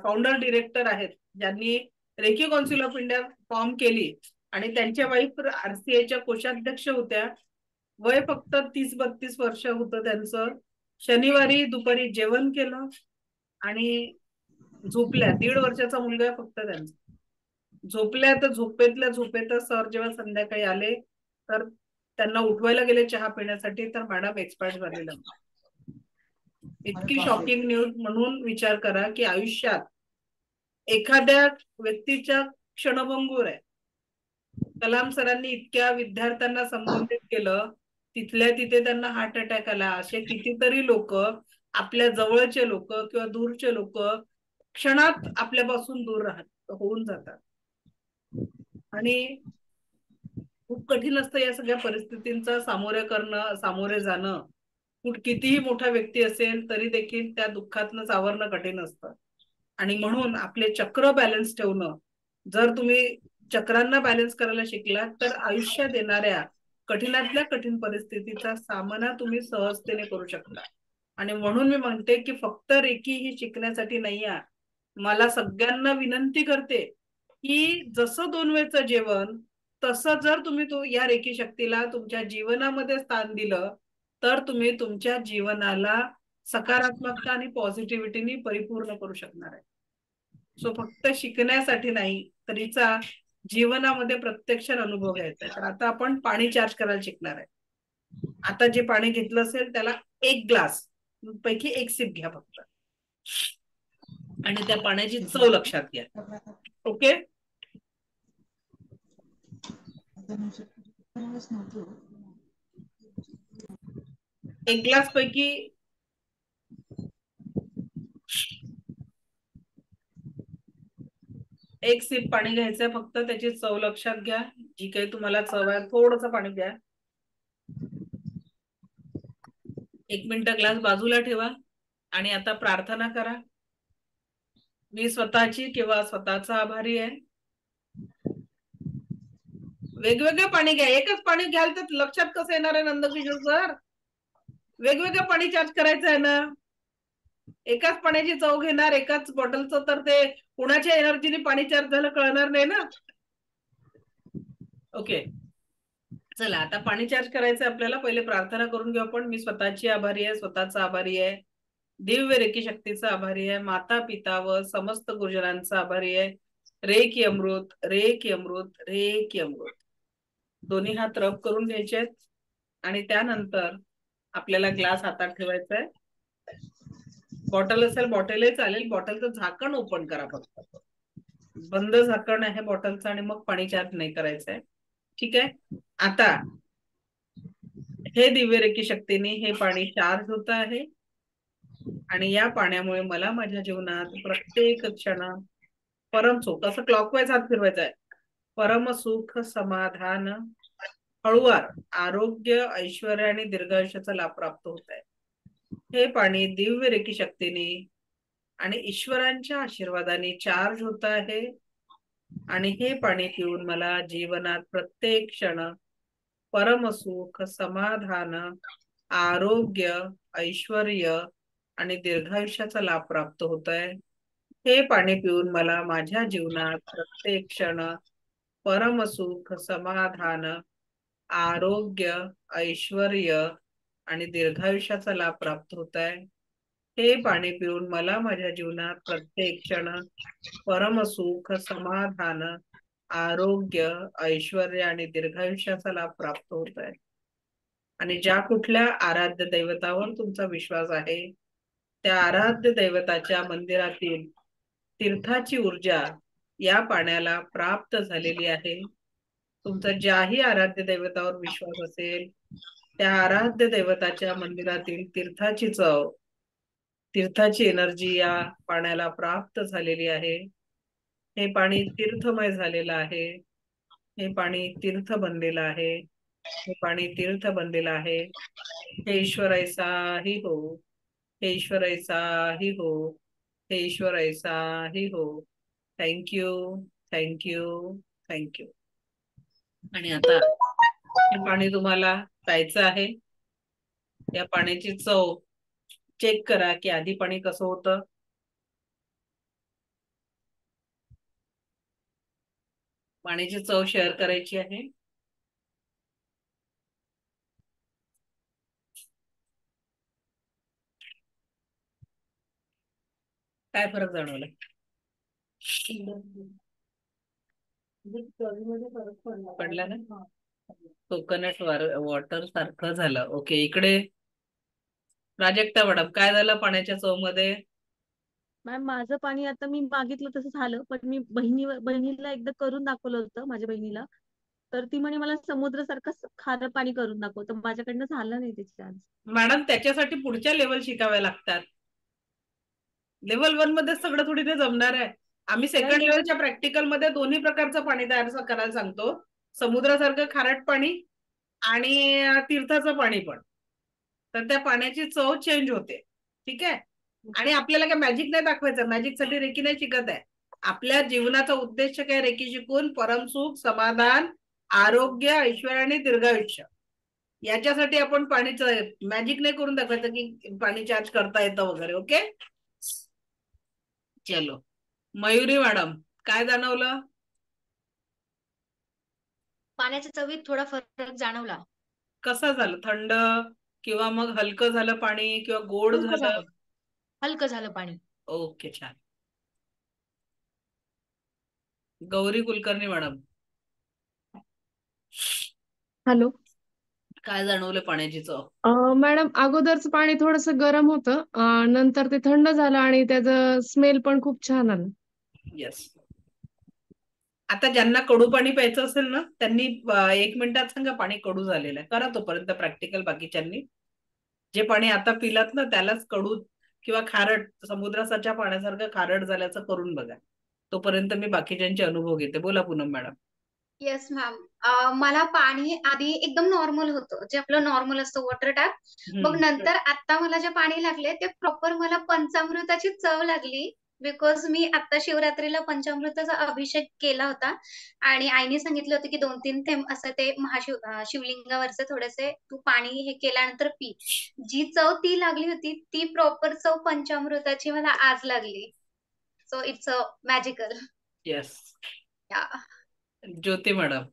फाउंडर डिरेक्टर आहेत, ज्यांनी reiki council of India form केली आणि त्यांच्या वाईफ आरसीआयच्या कोषाध्यक्ष होत्या. वय फक्त 30-32 वर्ष होतं त्यांचं. शनिवारी दुपारी जेवण केलं आणि झोपल्या. 1.5 वर्षाचा मुलगा आहे फक्त त्यांचा. झोपल्या तर झोपेतल्या झोपेतच सर जेव्हा संध्याकाळी आले तर त्यांना उठवायला गेले चहा पिण्यासाठी तर मॅडम एक्सपायर झालेल्या. इतकी शॉकिंग न्यूज. म्हणून विचार करा की आयुष्यात एखाद्या व्यक्तीच्या क्षणभंगूर आहे. कलाम सरांनी इतक्या विद्यार्थ्यांना संबोधित केलं, तिथल्या तिथे त्यांना हार्ट अटॅक आला. असे कितीतरी लोक, आपल्या जवळचे लोक किंवा दूरचे लोक क्षणात आपल्यापासून दूर होऊन जातात. आणि खूप कठीण असतं या सगळ्या परिस्थितींचा सामोरे जाणं. कितीही मोठा व्यक्ती असेल तरी देखील त्या दुःखातनं सावरणं कठीण असतं. आणि म्हणून आपले चक्र बॅलन्स ठेवणं, जर तुम्ही चक्रांना बॅलन्स करायला शिकलात तर आयुष्यात येणाऱ्या कठीणातल्या कठीण परिस्थितीचा सामना तुम्ही सहजतेने करू शकता. आणि म्हणून मी म्हणते की फक्त रेकी ही शिकण्यासाठी नाही आहे. मला सगळ्यांना विनंती करते की जसं 2 वेळचं जेवण तसं जर तुम्ही या रेकी शक्तीला तुमच्या जीवनामध्ये स्थान दिलं तर तुम्ही तुमच्या जीवनाला सकारात्मकता आणि पॉझिटिव्हिटीनी परिपूर्ण करू शकणार आहे. सो फक्त शिकण्यासाठी नाही तर हिचा जीवनामध्ये प्रत्यक्ष अनुभव घ्यायचा आहे. तर आता आपण पाणी चार्ज करायला शिकणार आहे. आता जे पाणी घेतलं असेल त्याला 1 ग्लास पैकी 1 सिप घ्या फक्त, आणि त्या पाण्याची चव लक्षात घ्या. ओके. 1 ग्लास पैकी 1 सिप पाणी घ्यायचंय फक्त. त्याची चव लक्षात घ्या, जी काही तुम्हाला चव आहे. थोडंसं पाणी घ्या. 1 मिनिट ग्लास बाजूला ठेवा आणि आता प्रार्थना करा. मी स्वतःची किंवा स्वतःचा आभारी आहे. वेगवेगळं पाणी घ्या. एकच पाणी घ्याल तर लक्षात कसं येणार आहे नंदकिशोर सर? वेगवेगळं पाणी चार्ज करायचं आहे ना. एकाच पाण्याची चव घेणार एकाच बॉटलचं तर ते कुणाच्या एनर्जीने पाणी चार्ज झालं कळणार नाही ना. ओके, चला आता पाणी चार्ज करायचं आपल्याला. पहिले प्रार्थना करून घेऊ आपण. मी स्वतःची आभारी आहे, स्वतःचा आभारी आहे, दिव्य रेकी शक्तीचा आभारी आहे, माता पिता व समस्त गुरुजनांचा आभारी आहे. रेकी अमृत, रेकी अमृत, रेकी अमृत. दोन्ही हात रब करून घ्यायचे आहेत आणि त्यानंतर आपल्याला ग्लास हातात ठेवायचा आहे. बॉटल असेल बॉटलही चालेल. बॉटलचं झाकण ओपन करा फक्त. बंद झाकण आहे बॉटलचं आणि मग पाणी चार्ज नाही करायचंय. ठीक आहे. आता हे दिव्य रेकी शक्तीने हे पाणी चार्ज होत आहे आणि या पाण्यामुळे मला माझ्या जीवनात प्रत्येक क्षण परम सुख, असं क्लॉकवाईज हात फिरवायचा आहे, परम सुख, समाधान, हळूवार आरोग्य, ऐश्वर्य आणि दीर्घायुष्याचा लाभ प्राप्त होत आहे. हे पाणी दिव्य रेकी शक्तीने आणि ईश्वरांच्या आशीर्वादाने चार्ज होत आहे आणि हे पाणी पिऊन मला जीवनात प्रत्येक क्षण परम सुख, समाधान, आरोग्य, ऐश्वर्य आणि दीर्घायुष्याचा लाभ प्राप्त होत आहे. हे पाणी पिऊन मला माझ्या जीवनात प्रत्येक क्षण परम सुख, समाधान, आरोग्य, ऐश्वर्य आणि दीर्घायुष्याचा लाभ प्राप्त होत आहे. हे पाणी पिऊन मला माझ्या जीवनात प्रत्येक क्षण परम सुख, समाधान, आरोग्य, ऐश्वर्य आणि दीर्घायुष्याचा लाभ प्राप्त होत आहे. आणि ज्या कुठल्या आराध्य दैवतावर तुमचा विश्वास आहे त्या आराध्य दैवताच्या मंदिरातील तीर्थाची ऊर्जा या पाण्याला प्राप्त झालेली आहे. तुमचा ज्याही आराध्य दैवतावर विश्वास असेल त्या आराध्य दैवताच्या मंदिरातील तीर्थाची चव, तीर्थाची एनर्जी या पाण्याला प्राप्त झालेली आहे. हे पाणी तीर्थमय झालेलं आहे. हे पाणी तीर्थ बनलेलं आहे. हे पाणी तीर्थ बनलेलं आहे. हे ईश्वर ऐसा ही हो, हे ईश्वर ऐसा ही हो, हे ईश्वर ऐसा ही हो. Thank you, thank you, thank you. आणि आता हे पाणी तुम्हाला प्यायचं आहे. या पाण्याची चव चेक करा की आधी पाणी कसं होतं. पाण्याची चव शेअर करायची आहे. काय फरक जाणवला? पडला ना, कोकोनट वॉटर सारखं झालं. ओके, इकडे प्राजक्ता मॅडम, काय झालं पाण्याच्या चव मध्ये? मॅम माझं पाणी आता मी मागितलं तसं झालं, पण मी बहिणीला एकदा करून दाखवलं होतं माझ्या बहिणीला, तर ती म्हणे मला समुद्रासारखं खारं पाणी करून दाखव, तर माझ्याकडनं झालं नाही त्याची आज. मॅडम त्याच्यासाठी पुढच्या लेवल शिकाव्या लागतात. लेवल 1 मध्ये सगळं थोडी ते जमणार आहे. आम्ही सेकंड लेवलच्या प्रॅक्टिकल मध्ये दोन्ही प्रकारचं पाणी तयार करायला सांगतो, समुद्रासारखं खारट पाणी आणि तीर्थाचं पाणी पण. तर त्या पाण्याची चव चेंज होते. ठीक आहे. आणि आपल्याला काय मॅजिक नाही दाखवायचं, मॅजिक साठी रेकी नाही शिकत आहे. आपल्या जीवनाचा उद्देश काय, रेकी शिकून परमसुख, समाधान, आरोग्य, ऐश्वर्य आणि दीर्घायुष्य, याच्यासाठी आपण पाणीचं मॅजिक नाही करून दाखवायचं की पाणी चार्ज करता येतं वगैरे. ओके, चलो. मयुरी मॅडम, काय जाणवलं? पाण्याच्या चवीत थोडा फरक जाणवला. कसं झालं? थंड किंवा मग हलकं झालं पाणी किंवा गोड हलकं झालं? झालं. हलकं झालं पाणी. ओके, छान. गौरी कुलकर्णी मॅडम, हॅलो काय जाणवलं पाण्याची चव? मॅडम, अगोदरचं पाणी थोडंसं गरम होतं, नंतर ते थंड झालं आणि त्याचं स्मेल पण खूप छान आलं. येस. आता ज्यांना कडू पाणी प्यायचं असेल ना, त्यांनी 1 मिनिटात सांगा पाणी कडू झालेलं आहे. करा तोपर्यंत प्रॅक्टिकल बाकीच्यांनी. जे पाणी आता पिलात ना त्यालाच कडू किंवा खारट, समुद्राच्या पाण्यासारखं खारट झाल्याचं करून बघा. तोपर्यंत मी बाकीच्यांचे अनुभव घेते. बोला पूनम मॅडम. Yes ma'am. मला पाणी आधी एकदम नॉर्मल होतं, जे आपलं नॉर्मल असतं वॉटर टॅप. मग नंतर आता मला जे पाणी लागले ते प्रॉपर मला पंचामृताची चव लागली. बिकॉज मी आता शिवरात्रीला पंचामृताचा अभिषेक केला होता आणि आईने सांगितलं होतं की 2-3 थेंब असं ते शिवलिंगावरचं थोडेसे तू पाणी हे केल्यानंतर पी. जी चव ती लागली होती ती प्रॉपर चव पंचामृताची मला आज लागली. So it's a magical. Yes. या. ज्योती मॅडम.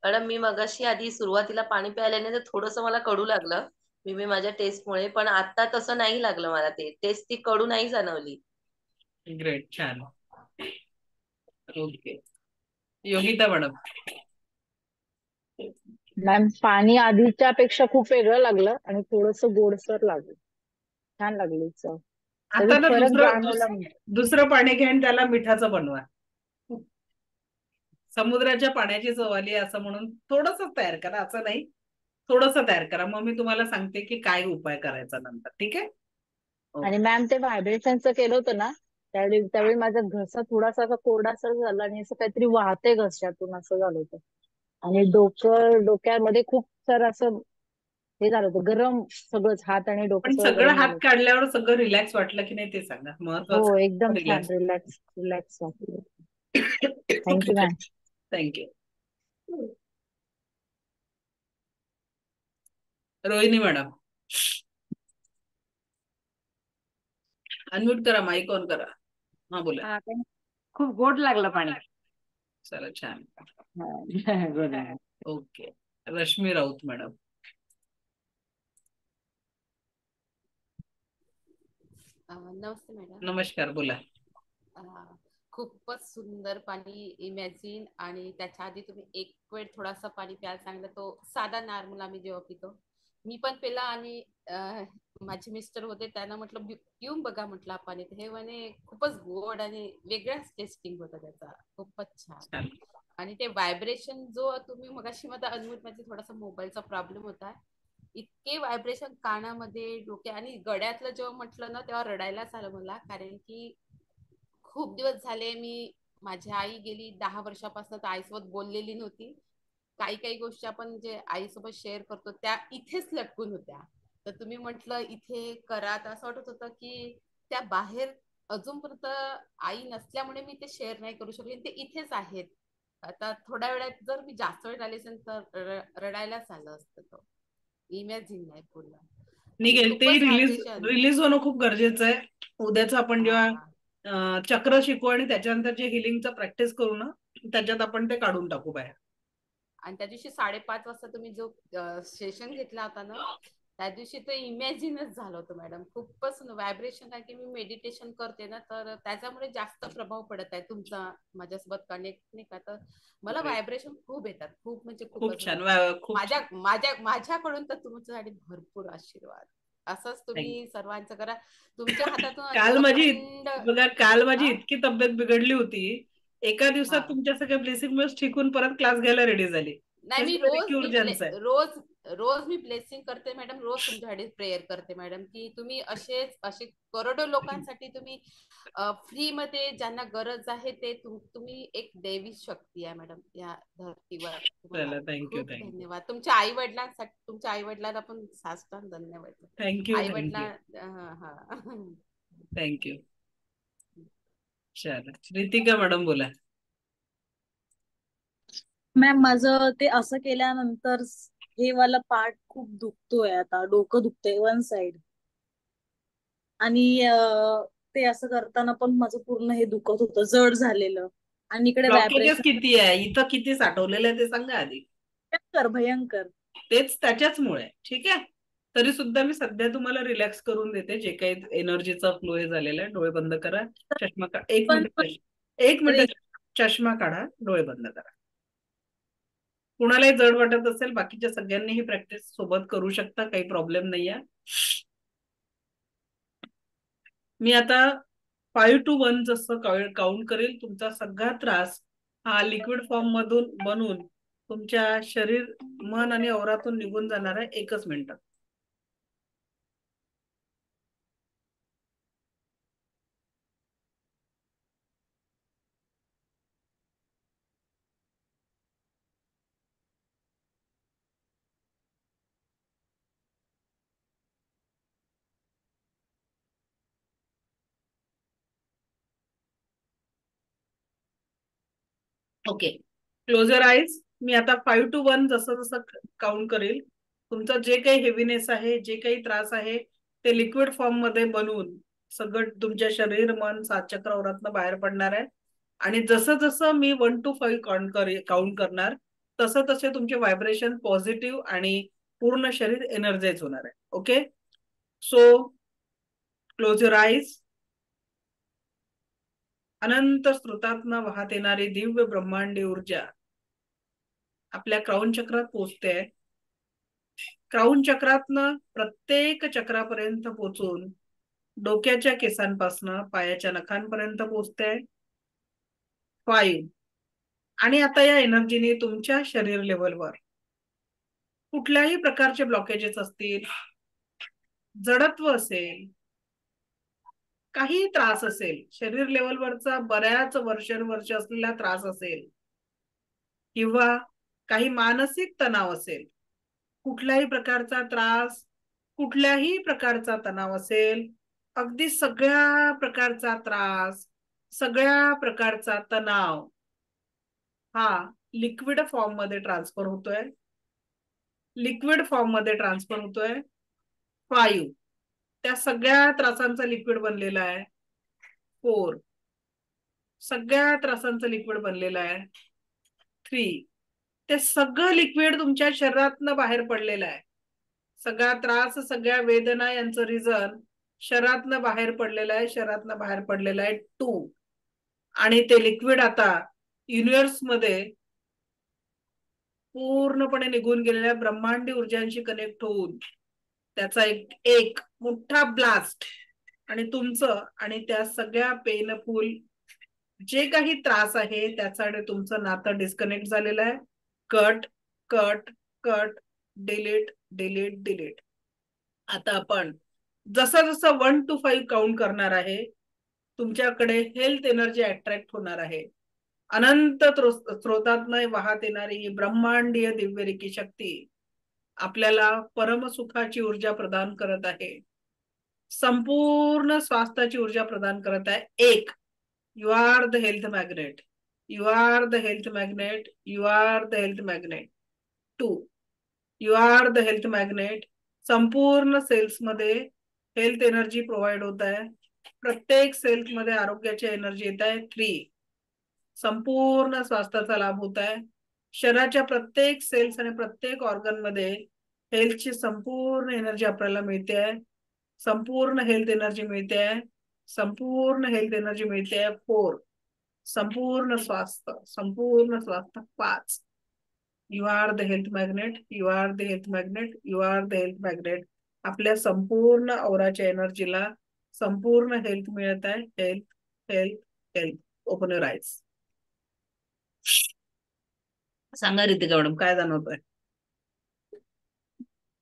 मॅडम, मी मगाशी आधी सुरुवातीला पाणी प्यायला नाही तर थोडंसं मला कडू लागलं, मी माझ्या टेस्टमुळे, पण आता तसं नाही लागलं मला. ते टेस्ट ती कडू नाही जाणवली. ग्रेट, छान. Okay, Yogita madam. मॅम, पाणी आधीच्या पेक्षा खूप वेगळं लागलं आणि थोडंसं गोडसर लागलं. छान लागली चव. आता ना फरक जाणवला. दुसरं पाणी घ्या आणि त्याला मिठाचं बनवा. समुद्राच्या पाण्याची चव आली असं म्हणून थोडस तयार करा, असं नाही, थोडस तयार करा. मग मी तुम्हाला सांगते की काय उपाय करायचा नंतर. ठीक आहे. आणि मॅम, ते व्हायब्रेशनचं केलं होतं ना, त्यावेळी माझा घसा थोडासा असा कोरडासर झाला आणि असं काहीतरी वाहते घशातून, असं झालं होतं. आणि डोक्यामध्ये खूप सारं असं हे झालं होतं, गरम सगळंच, हात आणि डोकं पण सगळं सगळं गरम हात झालं. काढल्यावर सगळं रिलॅक्स वाटलं की नाही ते सांगा. हो, महत्वाचं एकदम छान, रिलॅक्स. रिलॅक्स वाटलं. Thank you ma'am. Thank you. Rohini madam, unmute करा, माईक ऑन करा. हा, बोला. खूप गोड लागलं पाणी. चला, छान. ओके. रश्मी राऊत मॅडम. नमस्ते मॅडम. नमस्कार, बोला. खूपच सुंदर पाणी इमॅजिन. आणि त्याच्या आधी तुम्ही एक वेळ थोडासा पाणी प्यायला सांगलं, तो साधा नॉर्मल आम्ही जेव्हा पितो, मी पण पिला आणि माझे मिस्टर होते, त्यांना म्हटलं पिऊन बघा म्हटलं पाणी. हे म्हणे खूपच गोड आणि वेगळाच टेस्टिंग होता त्याचा, खूपच छान. आणि ते व्हायब्रेशन जो तुम्ही मगाशी मध्ये अनम्यूट मध्ये थोडासा मोबाईलचा प्रॉब्लेम होता, इतके व्हायब्रेशन कानामध्ये, डोक्या आणि गळ्यातलं जेव्हा म्हटलं ना तेव्हा रडायलाच आलं मला. कारण की खूप दिवस झाले माझी आई गेली 10 वर्षापासून तर आईसोबत बोललेली नव्हती. काही गोष्टी आपण जे आईसोबत शेअर करतो त्या इथेच लटकून होत्या. तर तुम्ही म्हटलं इथे करा, तर असं वाटत होतं की त्या बाहेर अजूनपर्यंत आई नसल्यामुळे मी ते शेअर नाही करू शकले, ते इथेच आहेत. आता थोड्या वेळात जर मी जास्त वेळ राहिले असेल तर रडायलाच आलं असतं. तो इमॅजिन नाही पूर्ण. निघेल ते रिलीज होणं खूप गरजेचं आहे. उद्याच आपण जेव्हा चक्र शिकू आणि त्याच्यानंतर जे हिलिंगचं प्रॅक्टिस करू ना, त्याच्यात आपण ते काढून टाकू बाहेर. आणि त्या दिवशी 5:30 वाजता तुम्ही जो सेशन घेतला होता ना, त्या दिवशी तर इमॅजिनच झालं होतं मॅडम. खूपच व्हायब्रेशन, कारण की मी मेडिटेशन करते ना, तर त्याच्यामुळे जास्त प्रभाव पडत आहे तुमचा माझ्यासोबत कनेक्ट नाही का. तर मला व्हायब्रेशन खूप येतात, खूप म्हणजे खूप खूपच. छान, खूप माझ्याकडून तर तुमच्यासाठी भरपूर आशीर्वाद. असंच तुम्ही सर्वांचं करा. तुमच्या हातातून काल माझी हा इतकी तब्येत बिघडली होती, एका दिवसात हा तुमच्या सगळ्या ब्लेसिंग मुळे ठीक होऊन परत क्लास घ्यायला रेडी झाली. नाही, हे मी सगळं रेकी ऊर्जांचं आहे. रोज मी ब्लेसिंग करते मॅडम, रोज तुमच्यासाठी प्रेयर करते मॅडम, की तुम्ही असे करोडो लोकांसाठी तुम्ही फ्री मध्ये ज्यांना गरज आहे ते तुम्ही एक दैवी शक्ती आहे मॅडम या धरतीवर. तुम्हाला थँक्यू खूप थँक्यू धन्यवाद. तुमच्या आई वडिलांसाठी, तुमच्या आई वडिलांना पण साष्टांग धन्यवाद. थँक्यू आई थँक्यू वडिलांना थँक्यू. चला, रितिका मॅडम बोला. मॅम, माझं ते असं केल्यानंतर हे वाला पार्ट खूप दुखतोय, आता डोकं दुखतंय वन साइड. आणि ते असं करताना पण माझं पूर्ण हे दुखत होतं, जड झालेलं. आणि इकडे ब्लॉकेजेस व्हायब्रेशन किती आहे इथं, किती साठवलेलं आहे ते सांगा आधी. भयंकर भयंकर. तेच त्याच्याचमुळे. ठीक आहे, तरी सुद्धा मी सध्या तुम्हाला रिलॅक्स करून देते. जे काही एनर्जीचा फ्लो हे झालेला आहे, डोळे बंद करा, चष्मा काढा. पण एक मिनिट चष्मा काढा, डोळे बंद करा. कुणालाही जड वाटत असेल, बाकीच्या सगळ्यांनी ही प्रॅक्टिस सोबत करू शकता, काही प्रॉब्लेम नाहीये. मी आता 5 to 1 जसं काउंट करेल, तुमचा सगळा त्रास हा लिक्विड फॉर्म मधून बनून तुमच्या शरीर, मन आणि औरातून निघून जाणार आहे. 1च minute. Okay, close your eyes. मी आता 5 to 1 जसं जसं काउंट करेल, तुमचं जे काही हेवीनेस आहे, जे काही त्रास आहे, ते लिक्विड फॉर्म मध्ये बनवून सगळं तुमच्या शरीर, मन, 7 चक्रावरातनं बाहेर पडणार आहे. आणि जसं जसं मी 1 to 5 काउंट करणार, तसं तसे तुमचे व्हायब्रेशन पॉझिटिव्ह आणि पूर्ण शरीर एनर्जाइज होणार आहे. Okay, so close your eyes. अनंत स्रोतातनं वाहत येणारी दिव्य ब्रह्मांडी ऊर्जा आपल्या क्राऊन चक्रात पोहोचते. क्राऊन चक्रातनं प्रत्येक चक्रापर्यंत पोहोचून डोक्याच्या केसांपासनं पायाच्या नखांपर्यंत पोहोचते. 5. आणि आता या एनर्जीने तुमच्या शरीर लेवलवर कुठल्याही प्रकारचे ब्लॉकेजेस असतील, जडत्व असेल, काही त्रास असेल, शरीर लेवलवरचा बऱ्याच वर्ष असलेला त्रास असेल, किंवा काही मानसिक तणाव असेल, कुठल्याही प्रकारचा त्रास, कुठल्याही प्रकारचा तणाव असेल, अगदी सगळ्या प्रकारचा त्रास, सगळ्या प्रकारचा तणाव हा लिक्विड फॉर्म मध्ये ट्रान्सफर होतोय. लिक्विड फॉर्म मध्ये ट्रान्सफर होतोय. 5. त्या सगळ्या त्रासांचा लिक्विड बनलेला आहे. 4. सगळ्या त्रासांचं लिक्विड बनलेलं आहे. 3. ते सगळं लिक्विड तुमच्या शरीरातनं बाहेर पडलेलं आहे. सगळा त्रास, सगळ्या वेदना यांचं रिझन शरीरातनं बाहेर पडलेलं आहे. शरीरातनं बाहेर पडलेलं आहे. 2. आणि ते लिक्विड आता युनिव्हर्स मध्ये पूर्णपणे निघून गेलेल्या ब्रह्मांडी ऊर्जांशी कनेक्ट होऊन त्याचा एक मोठा ब्लास्ट, आणि तुमचं आणि त्या सगळ्या पेनफुल जे काही त्रास आहे त्यासाठी तुमचं नातं डिस्कनेक्ट झालेलं आहे. Cut cut cut, delete delete delete. आता आपण जसं जसं 1 to 5 काउंट करणार आहे, तुमच्याकडे हेल्थ एनर्जी अट्रॅक्ट होणार आहे. अनंत स्रोतातनं वाहत येणारी ही ब्रह्मांडीय दिव्यरिकी शक्ती आपल्याला परमसुखाची ऊर्जा प्रदान करत आहे. संपूर्ण स्वास्थ्याची ऊर्जा प्रदान करत आहे. 1. You are the health magnet. You are the health magnet. You are the health magnet. 2. You are the health magnet. संपूर्ण सेल्स मध्ये हेल्थ एनर्जी प्रोव्हाइड होत आहे. प्रत्येक सेल्स मध्ये आरोग्याची एनर्जी येत आहे. 3. संपूर्ण स्वास्थ्याचा लाभ होत आहे. शरीराच्या प्रत्येक सेल्स आणि प्रत्येक ऑर्गन मध्ये हेल्थची संपूर्ण एनर्जी आपल्याला मिळते आहे, संपूर्ण हेल्थ एनर्जी मिळते आहे, संपूर्ण हेल्थ एनर्जी मिळते आहे 4, संपूर्ण स्वास्थ्य, संपूर्ण स्वास्थ्य 5. You are the health magnet, you are the health magnet, you are the health magnet. आपल्या संपूर्ण औराच्या एनर्जीला संपूर्ण हेल्थ मिळत आहे. Health health health. Open your eyes. सांगा रितिका मॅडम काय जाणवतंय?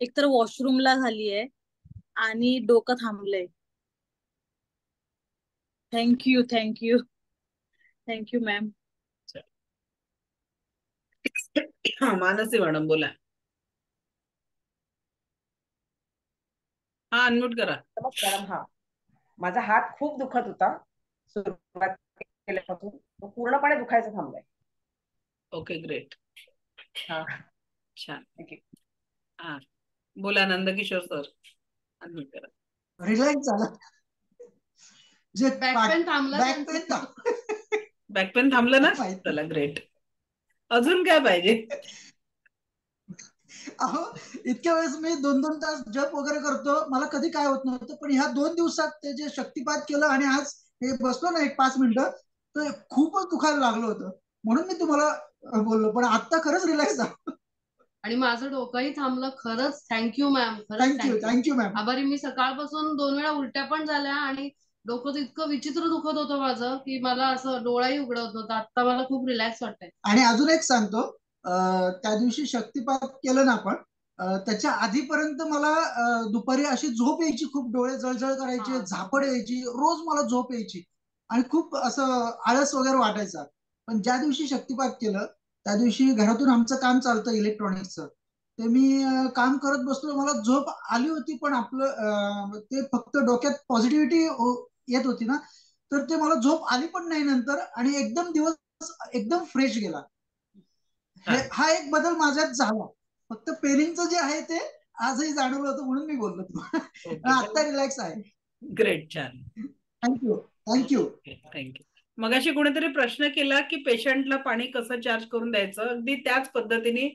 एकतर वॉशरूमला झालीये आणि डोकं थांबलंय. Thank you thank you thank you ma'am. Mansi madam बोला. हा अनम्यूट करा. मॅडम हा माझा हात खूप दुखत होता सुरुवात केल्यापासून, तो पूर्णपणे दुखायचं थांबलाय. Okay great. हा छान. हा बोला नंदकिशोर सर. अनम्यूट करा. रिलॅक्स झाला. जे बॅक पेन थांबला. बॅक पेन थांबलं ना? चला ग्रेट. अजून काय पाहिजे? अहो इतक्या वेळेस मी 2-2 तास जप वगैरे करतो, मला कधी काय होत नव्हतं, पण ह्या 2 दिवसात ते जे शक्तिपात केलं आणि आज हे बसलो ना 1-5 मिनिटं, तर खूपच दुखायला लागलं होतं. म्हणून मी तुम्हाला बोललो, पण आता खरंच रिलॅक्स झालो. आणि माझं डोकंही थांबलं. खरंच थँक्यू मॅम. खरंच थँक्यू मॅम. आभारी. मी सकाळपासून 2 वेळा उलट्या पण झाल्या आणि डोकं इतकं विचित्र दुखत होतं माझं की मला असं डोळाही उघडत नव्हता. आता मला खूप रिलॅक्स वाटतंय. आणि अजून एक सांगतो, त्या दिवशी शक्तिपात केलं ना आपण, त्याच्या आधीपर्यंत मला दुपारी अशी झोप यायची, खूप डोळे जळजळ करायचे, झापड यायची, रोज मला झोप यायची आणि खूप असं आळस वगैरे वाटायचा. पण ज्या दिवशी शक्तिपात केलं त्या दिवशी घरातून आमचं काम चालतं इलेक्ट्रॉनिक्सचं, ते मी काम करत बसलो, मला झोप आली होती, पण आपलं ते फक्त डोक्यात पॉझिटिव्हिटी येत होती ना, तर ते मला झोप आली पण नाही नंतर आणि एकदम दिवस एकदम फ्रेश गेला. हा एक बदल माझ्यात झाला. फक्त पेनिंगचं जे आहे ते आजही जाणवलं होतं म्हणून मी बोललो तुम्हाला. आता रिलॅक्स आहे. ग्रेट. छान. Thank you thank you thank you. मगाशी कोणीतरी प्रश्न केला की पेशंटला पाणी कसं चार्ज करून द्यायचं. अगदी त्याच पद्धतीने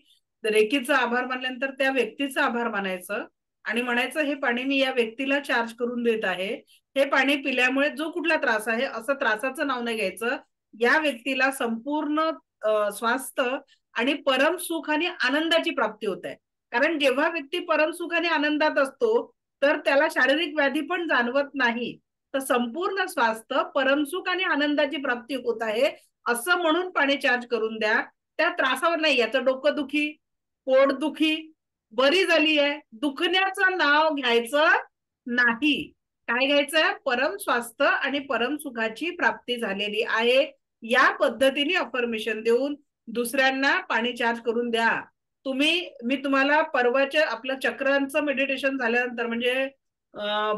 रेकीचा आभार मानल्यानंतर त्या व्यक्तीचा आभार मानायचं आणि म्हणायचं हे पाणी मी या व्यक्तीला चार्ज करून देत आहे. हे पाणी पिल्यामुळे जो कुठला त्रास आहे असं त्रासाचं नाव नाही घ्यायचं. या व्यक्तीला संपूर्ण स्वास्थ्य आणि परम सुख आणि आनंदाची प्राप्ती होत आहे. कारण जेव्हा व्यक्ती परम सुख आणि आनंदात असतो तर त्याला शारीरिक व्याधी पण जाणवत नाही. तर संपूर्ण स्वास्थ्य, परमसुख आणि आनंदाची प्राप्ती होत आहे असं म्हणून पाणी चार्ज करून द्या. त्या त्रासावर नाही. याचं डोकं दुखी, पोटदुखी बरी झाली आहे, दुखण्याचं नाव घ्यायचं नाही. काय घ्यायचं? परम स्वास्थ्य आणि परम सुखाची प्राप्ती झालेली आहे. या पद्धतीने अफर्मेशन देऊन दुसऱ्यांना पाणी चार्ज करून द्या. मी तुम्हाला परवाच्या आपलं चक्रांचं मेडिटेशन झाल्यानंतर म्हणजे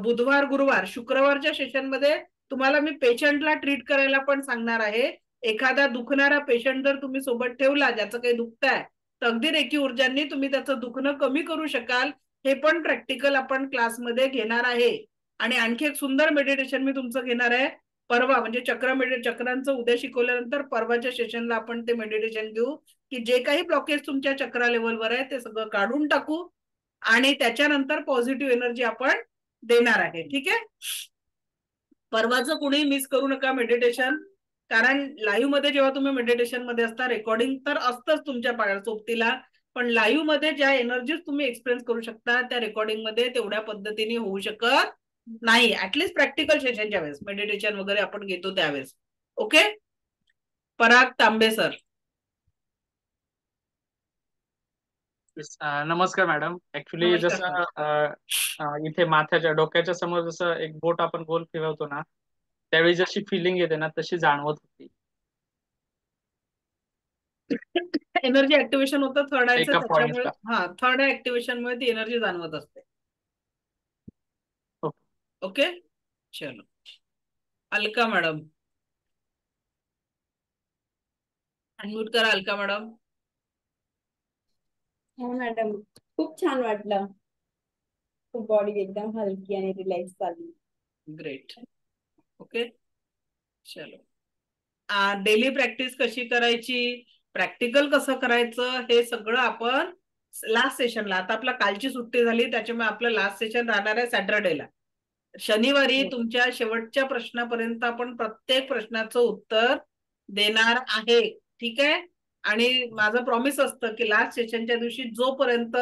बुधवार, गुरुवार, शुक्रवारच्या सेशनमध्ये तुम्हाला मी पेशंटला ट्रीट करायला पण सांगणार आहे. एखादा दुखणारा पेशंट जर तुम्ही सोबत ठेवला ज्याचं काही दुखतंय तर अगदी रेकी ऊर्जांनी तुम्ही त्याचं दुखणं कमी करू शकाल. हे पण प्रॅक्टिकल आपण क्लासमध्ये घेणार आहे. आणि आणखी एक सुंदर मेडिटेशन मी तुमचं घेणार आहे परवा, म्हणजे चक्रांचं उद्या शिकवल्यानंतर परवाच्या सेशनला आपण ते मेडिटेशन घेऊ की जे काही ब्लॉकेज तुमच्या चक्रा लेवलवर आहे ते सगळं काढून टाकू आणि त्याच्यानंतर पॉझिटिव्ह एनर्जी आपण देणार आहे. ठीक आहे. परवाचं कुणी मिस करू नका मेडिटेशन, कारण लाईव्ह मध्ये जेव्हा तुम्ही मेडिटेशन मध्ये असता, रेकॉर्डिंग तर असतंच तुमच्या सोबतीला, पण लाईव्ह मध्ये ज्या एनर्जीज तुम्ही एक्सपिरियन्स करू शकता त्या रेकॉर्डिंग मध्ये तेवढ्या पद्धतीने होऊ शकत नाही. ऍटलीस्ट प्रॅक्टिकल सेशनच्या वेळेस मेडिटेशन वगैरे आपण घेतो त्यावेळेस. ओके. पराग तांबे सर. नमस्कार मॅडम. ऍक्च्युली जसं इथे माथ्याच्या डोक्याच्या समोर जसं एक बोट आपण गोल फिरवतो ना, त्यावेळी जशी फिलिंग येते ना तशी जाणवत होती. एनर्जी ऍक्टिव्हेशन होतं थर्ड आयचं, एका त्याच्यामुळे पॉइंटला. थर्ड आय ऍक्टिव्हेशन मुळे ती एनर्जी जाणवत असते. ओके. चलो अलका मॅडम अनम्यूट करा. अलका मॅडम. हो मॅडम, खूप छान वाटलं. खूप बॉडी एकदम हलकी आणि रिलॅक्स झाली. ग्रेट. ओके. चलो डेली प्रॅक्टिस कशी करायची, प्रॅक्टिकल कसं करायचं हे सगळं आपण लास्ट सेशनला, आता आपला कालची सुट्टी झाली त्याच्यामुळे आपलं लास्ट सेशन राहणार आहे सॅटरडेला. शनिवारी तुमच्या शेवटच्या प्रश्नापर्यंत आपण प्रत्येक प्रश्नाचं उत्तर देणार आहे. ठीक आहे. आणि माझं प्रॉमिस असतं की लास्ट सेशनच्या दिवशी जोपर्यंत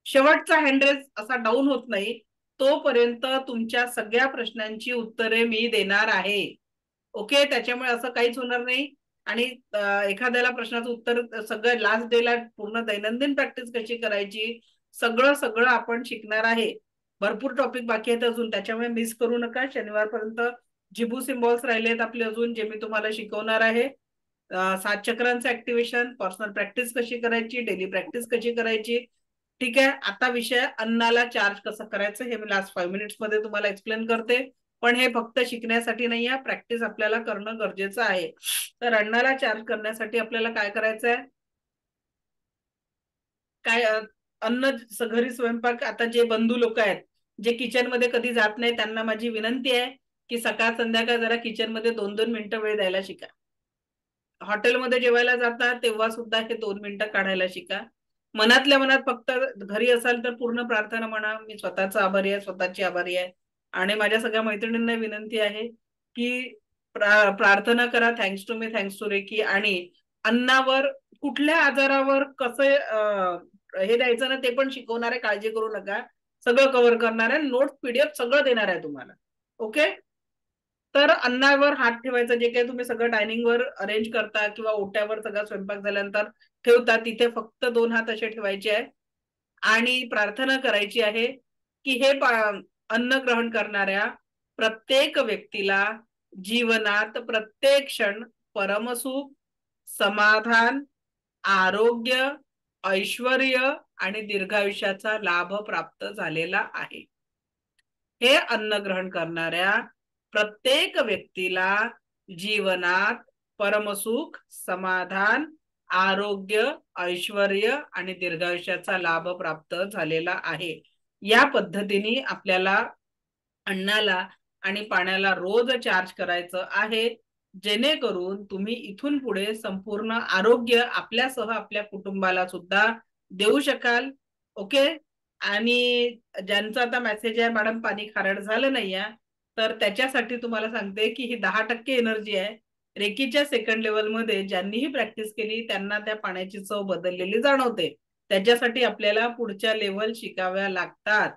शेवटचा हँडरेज असा डाऊन होत नाही तोपर्यंत तुमच्या सगळ्या प्रश्नांची उत्तरे मी देणार आहे. ओके. त्याच्यामुळे असं काहीच होणार नाही. आणि एखाद्याला प्रश्नाचं उत्तर सगळं लास्ट डेला पूर्ण दैनंदिन प्रॅक्टिस कशी करायची सगळं आपण शिकणार आहे. भरपूर टॉपिक बाकी आहेत अजून, त्याच्यामुळे मिस करू नका. शनिवारपर्यंत जिबू सिम्बॉल्स राहिलेत आपले अजून, जे मी तुम्हाला शिकवणार आहे. 7 चक्रांचं ऍक्टिव्हेशन, पर्सनल प्रॅक्टिस कशी करायची, डेली प्रॅक्टिस कशी करायची. ठीक आहे. आता विषय अन्नाला चार्ज कसं करायचं हे मी लास्ट 5 मिनिट्स मध्ये तुम्हाला एक्सप्लेन करते. पण हे फक्त शिकण्यासाठी नाही आहे, प्रॅक्टिस आपल्याला करणं गरजेचं आहे. तर अन्नाला चार्ज करण्यासाठी आपल्याला काय करायचं आहे, काय अन्न घरी स्वयंपाक, आता जे बंधू लोक आहेत जे किचन मध्ये कधी जात नाही त्यांना माझी विनंती आहे की सकाळ संध्याकाळ जरा किचन मध्ये 2-2 मिनिटं वेळ द्यायला शिका. हॉटेलमध्ये जेवायला जाता तेव्हा सुद्धा हे 2 मिनिटं काढायला शिका. मनातल्या मनात फक्त घरी असाल तर पूर्ण प्रार्थना म्हणा, मी स्वतःचा आभारी आहे, स्वतःची आभारी आहे. आणि माझ्या सगळ्या मैत्रिणींना विनंती आहे की प्रार्थना करा, thanks to me, thanks to reiki. आणि अन्नावर कुठल्या आजारावर कसं हे द्यायचं ना ते पण शिकवणार आहे, काळजी करू नका. सगळं कव्हर करणार आहे, नोट्स PDF सगळं देणार आहे तुम्हाला. ओके. तर अन्नावर हात ठेवायचा, जे काही तुम्ही सगळं डायनिंगवर अरेंज करता किंवा ओट्यावर सगळा स्वयंपाक झाल्यानंतर ठेवता तिथे फक्त 2 हात असे ठेवायचे आहे. आणि प्रार्थना करायची आहे की हे अन्न ग्रहण करणाऱ्या प्रत्येक व्यक्तीला जीवनात प्रत्येक क्षण परमसुख, समाधान, आरोग्य, ऐश्वर्य आणि दीर्घायुष्याचा लाभ प्राप्त झालेला आहे. हे अन्न ग्रहण करणाऱ्या प्रत्येक व्यक्तीला जीवनात परमसुख, समाधान, आरोग्य, ऐश्वर्य आणि दीर्घायुष्याचा लाभ प्राप्त झालेला आहे. या पद्धतीने आपल्याला अन्नाला आणि पाण्याला रोज चार्ज करायचं आहे, जेणेकरून तुम्ही इथून पुढे संपूर्ण आरोग्य आपल्यासह आपल्या कुटुंबाला सुद्धा देऊ शकाल. ओके. आणि ज्यांचा आता मेसेज आहे मॅडम पाणी खारट झालं नाही आहे, तर त्याच्यासाठी तुम्हाला सांगते की ही 10% एनर्जी आहे. रेकीच्या सेकंड लेवल मध्ये ज्यांनीही प्रॅक्टिस केली त्यांना त्या पाण्याची चव बदललेली जाणवते. त्याच्यासाठी आपल्याला पुढच्या लेवल शिकाव्या लागतात.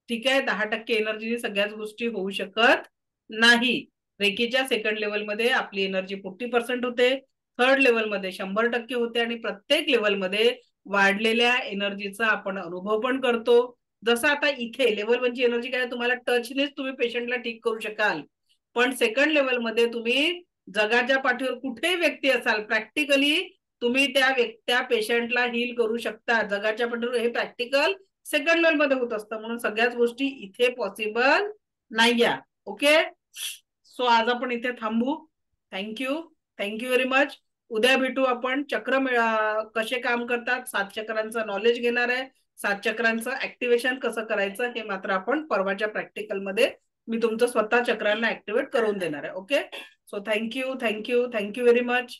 ठीक आहे. 10% एनर्जीने सगळ्याच गोष्टी होऊ शकत नाही. रेकीच्या सेकंड लेवल मध्ये आपली एनर्जी 40% होते, थर्ड लेवल मध्ये 100% होते आणि प्रत्येक लेवल मध्ये वाढलेल्या एनर्जीचा आपण अनुभव पण करतो. जसं आता इथे लेवल 1ची एनर्जी काय, तुम्हाला टचनेच तुम्ही पेशंटला ठीक करू शकाल. पण सेकंड लेवल मध्ये तुम्ही जगाच्या पाठीवर कुठे व्यक्ती असाल प्रॅक्टिकली तुम्ही त्या पेशंटला हील करू शकता. जगाच्या पाठीवर हे प्रॅक्टिकल सेकंड लेवल मध्ये होत असतं, म्हणून सगळ्याच गोष्टी इथे पॉसिबल नाहीये. ओके. सो आज आपण इथे थांबू. Thank you very much. उद्या भेटू आपण. चक्र कसे काम करतात, 7 चक्रांचं नॉलेज घेणार आहे. 7 चक्रांचं ऍक्टिव्हेशन कसं करायचं हे मात्र आपण परवाच्या प्रॅक्टिकल मध्ये मी तुमचं स्वतः चक्रांना ऍक्टिव्हेट करून देणार आहे. Okay. So thank you very much.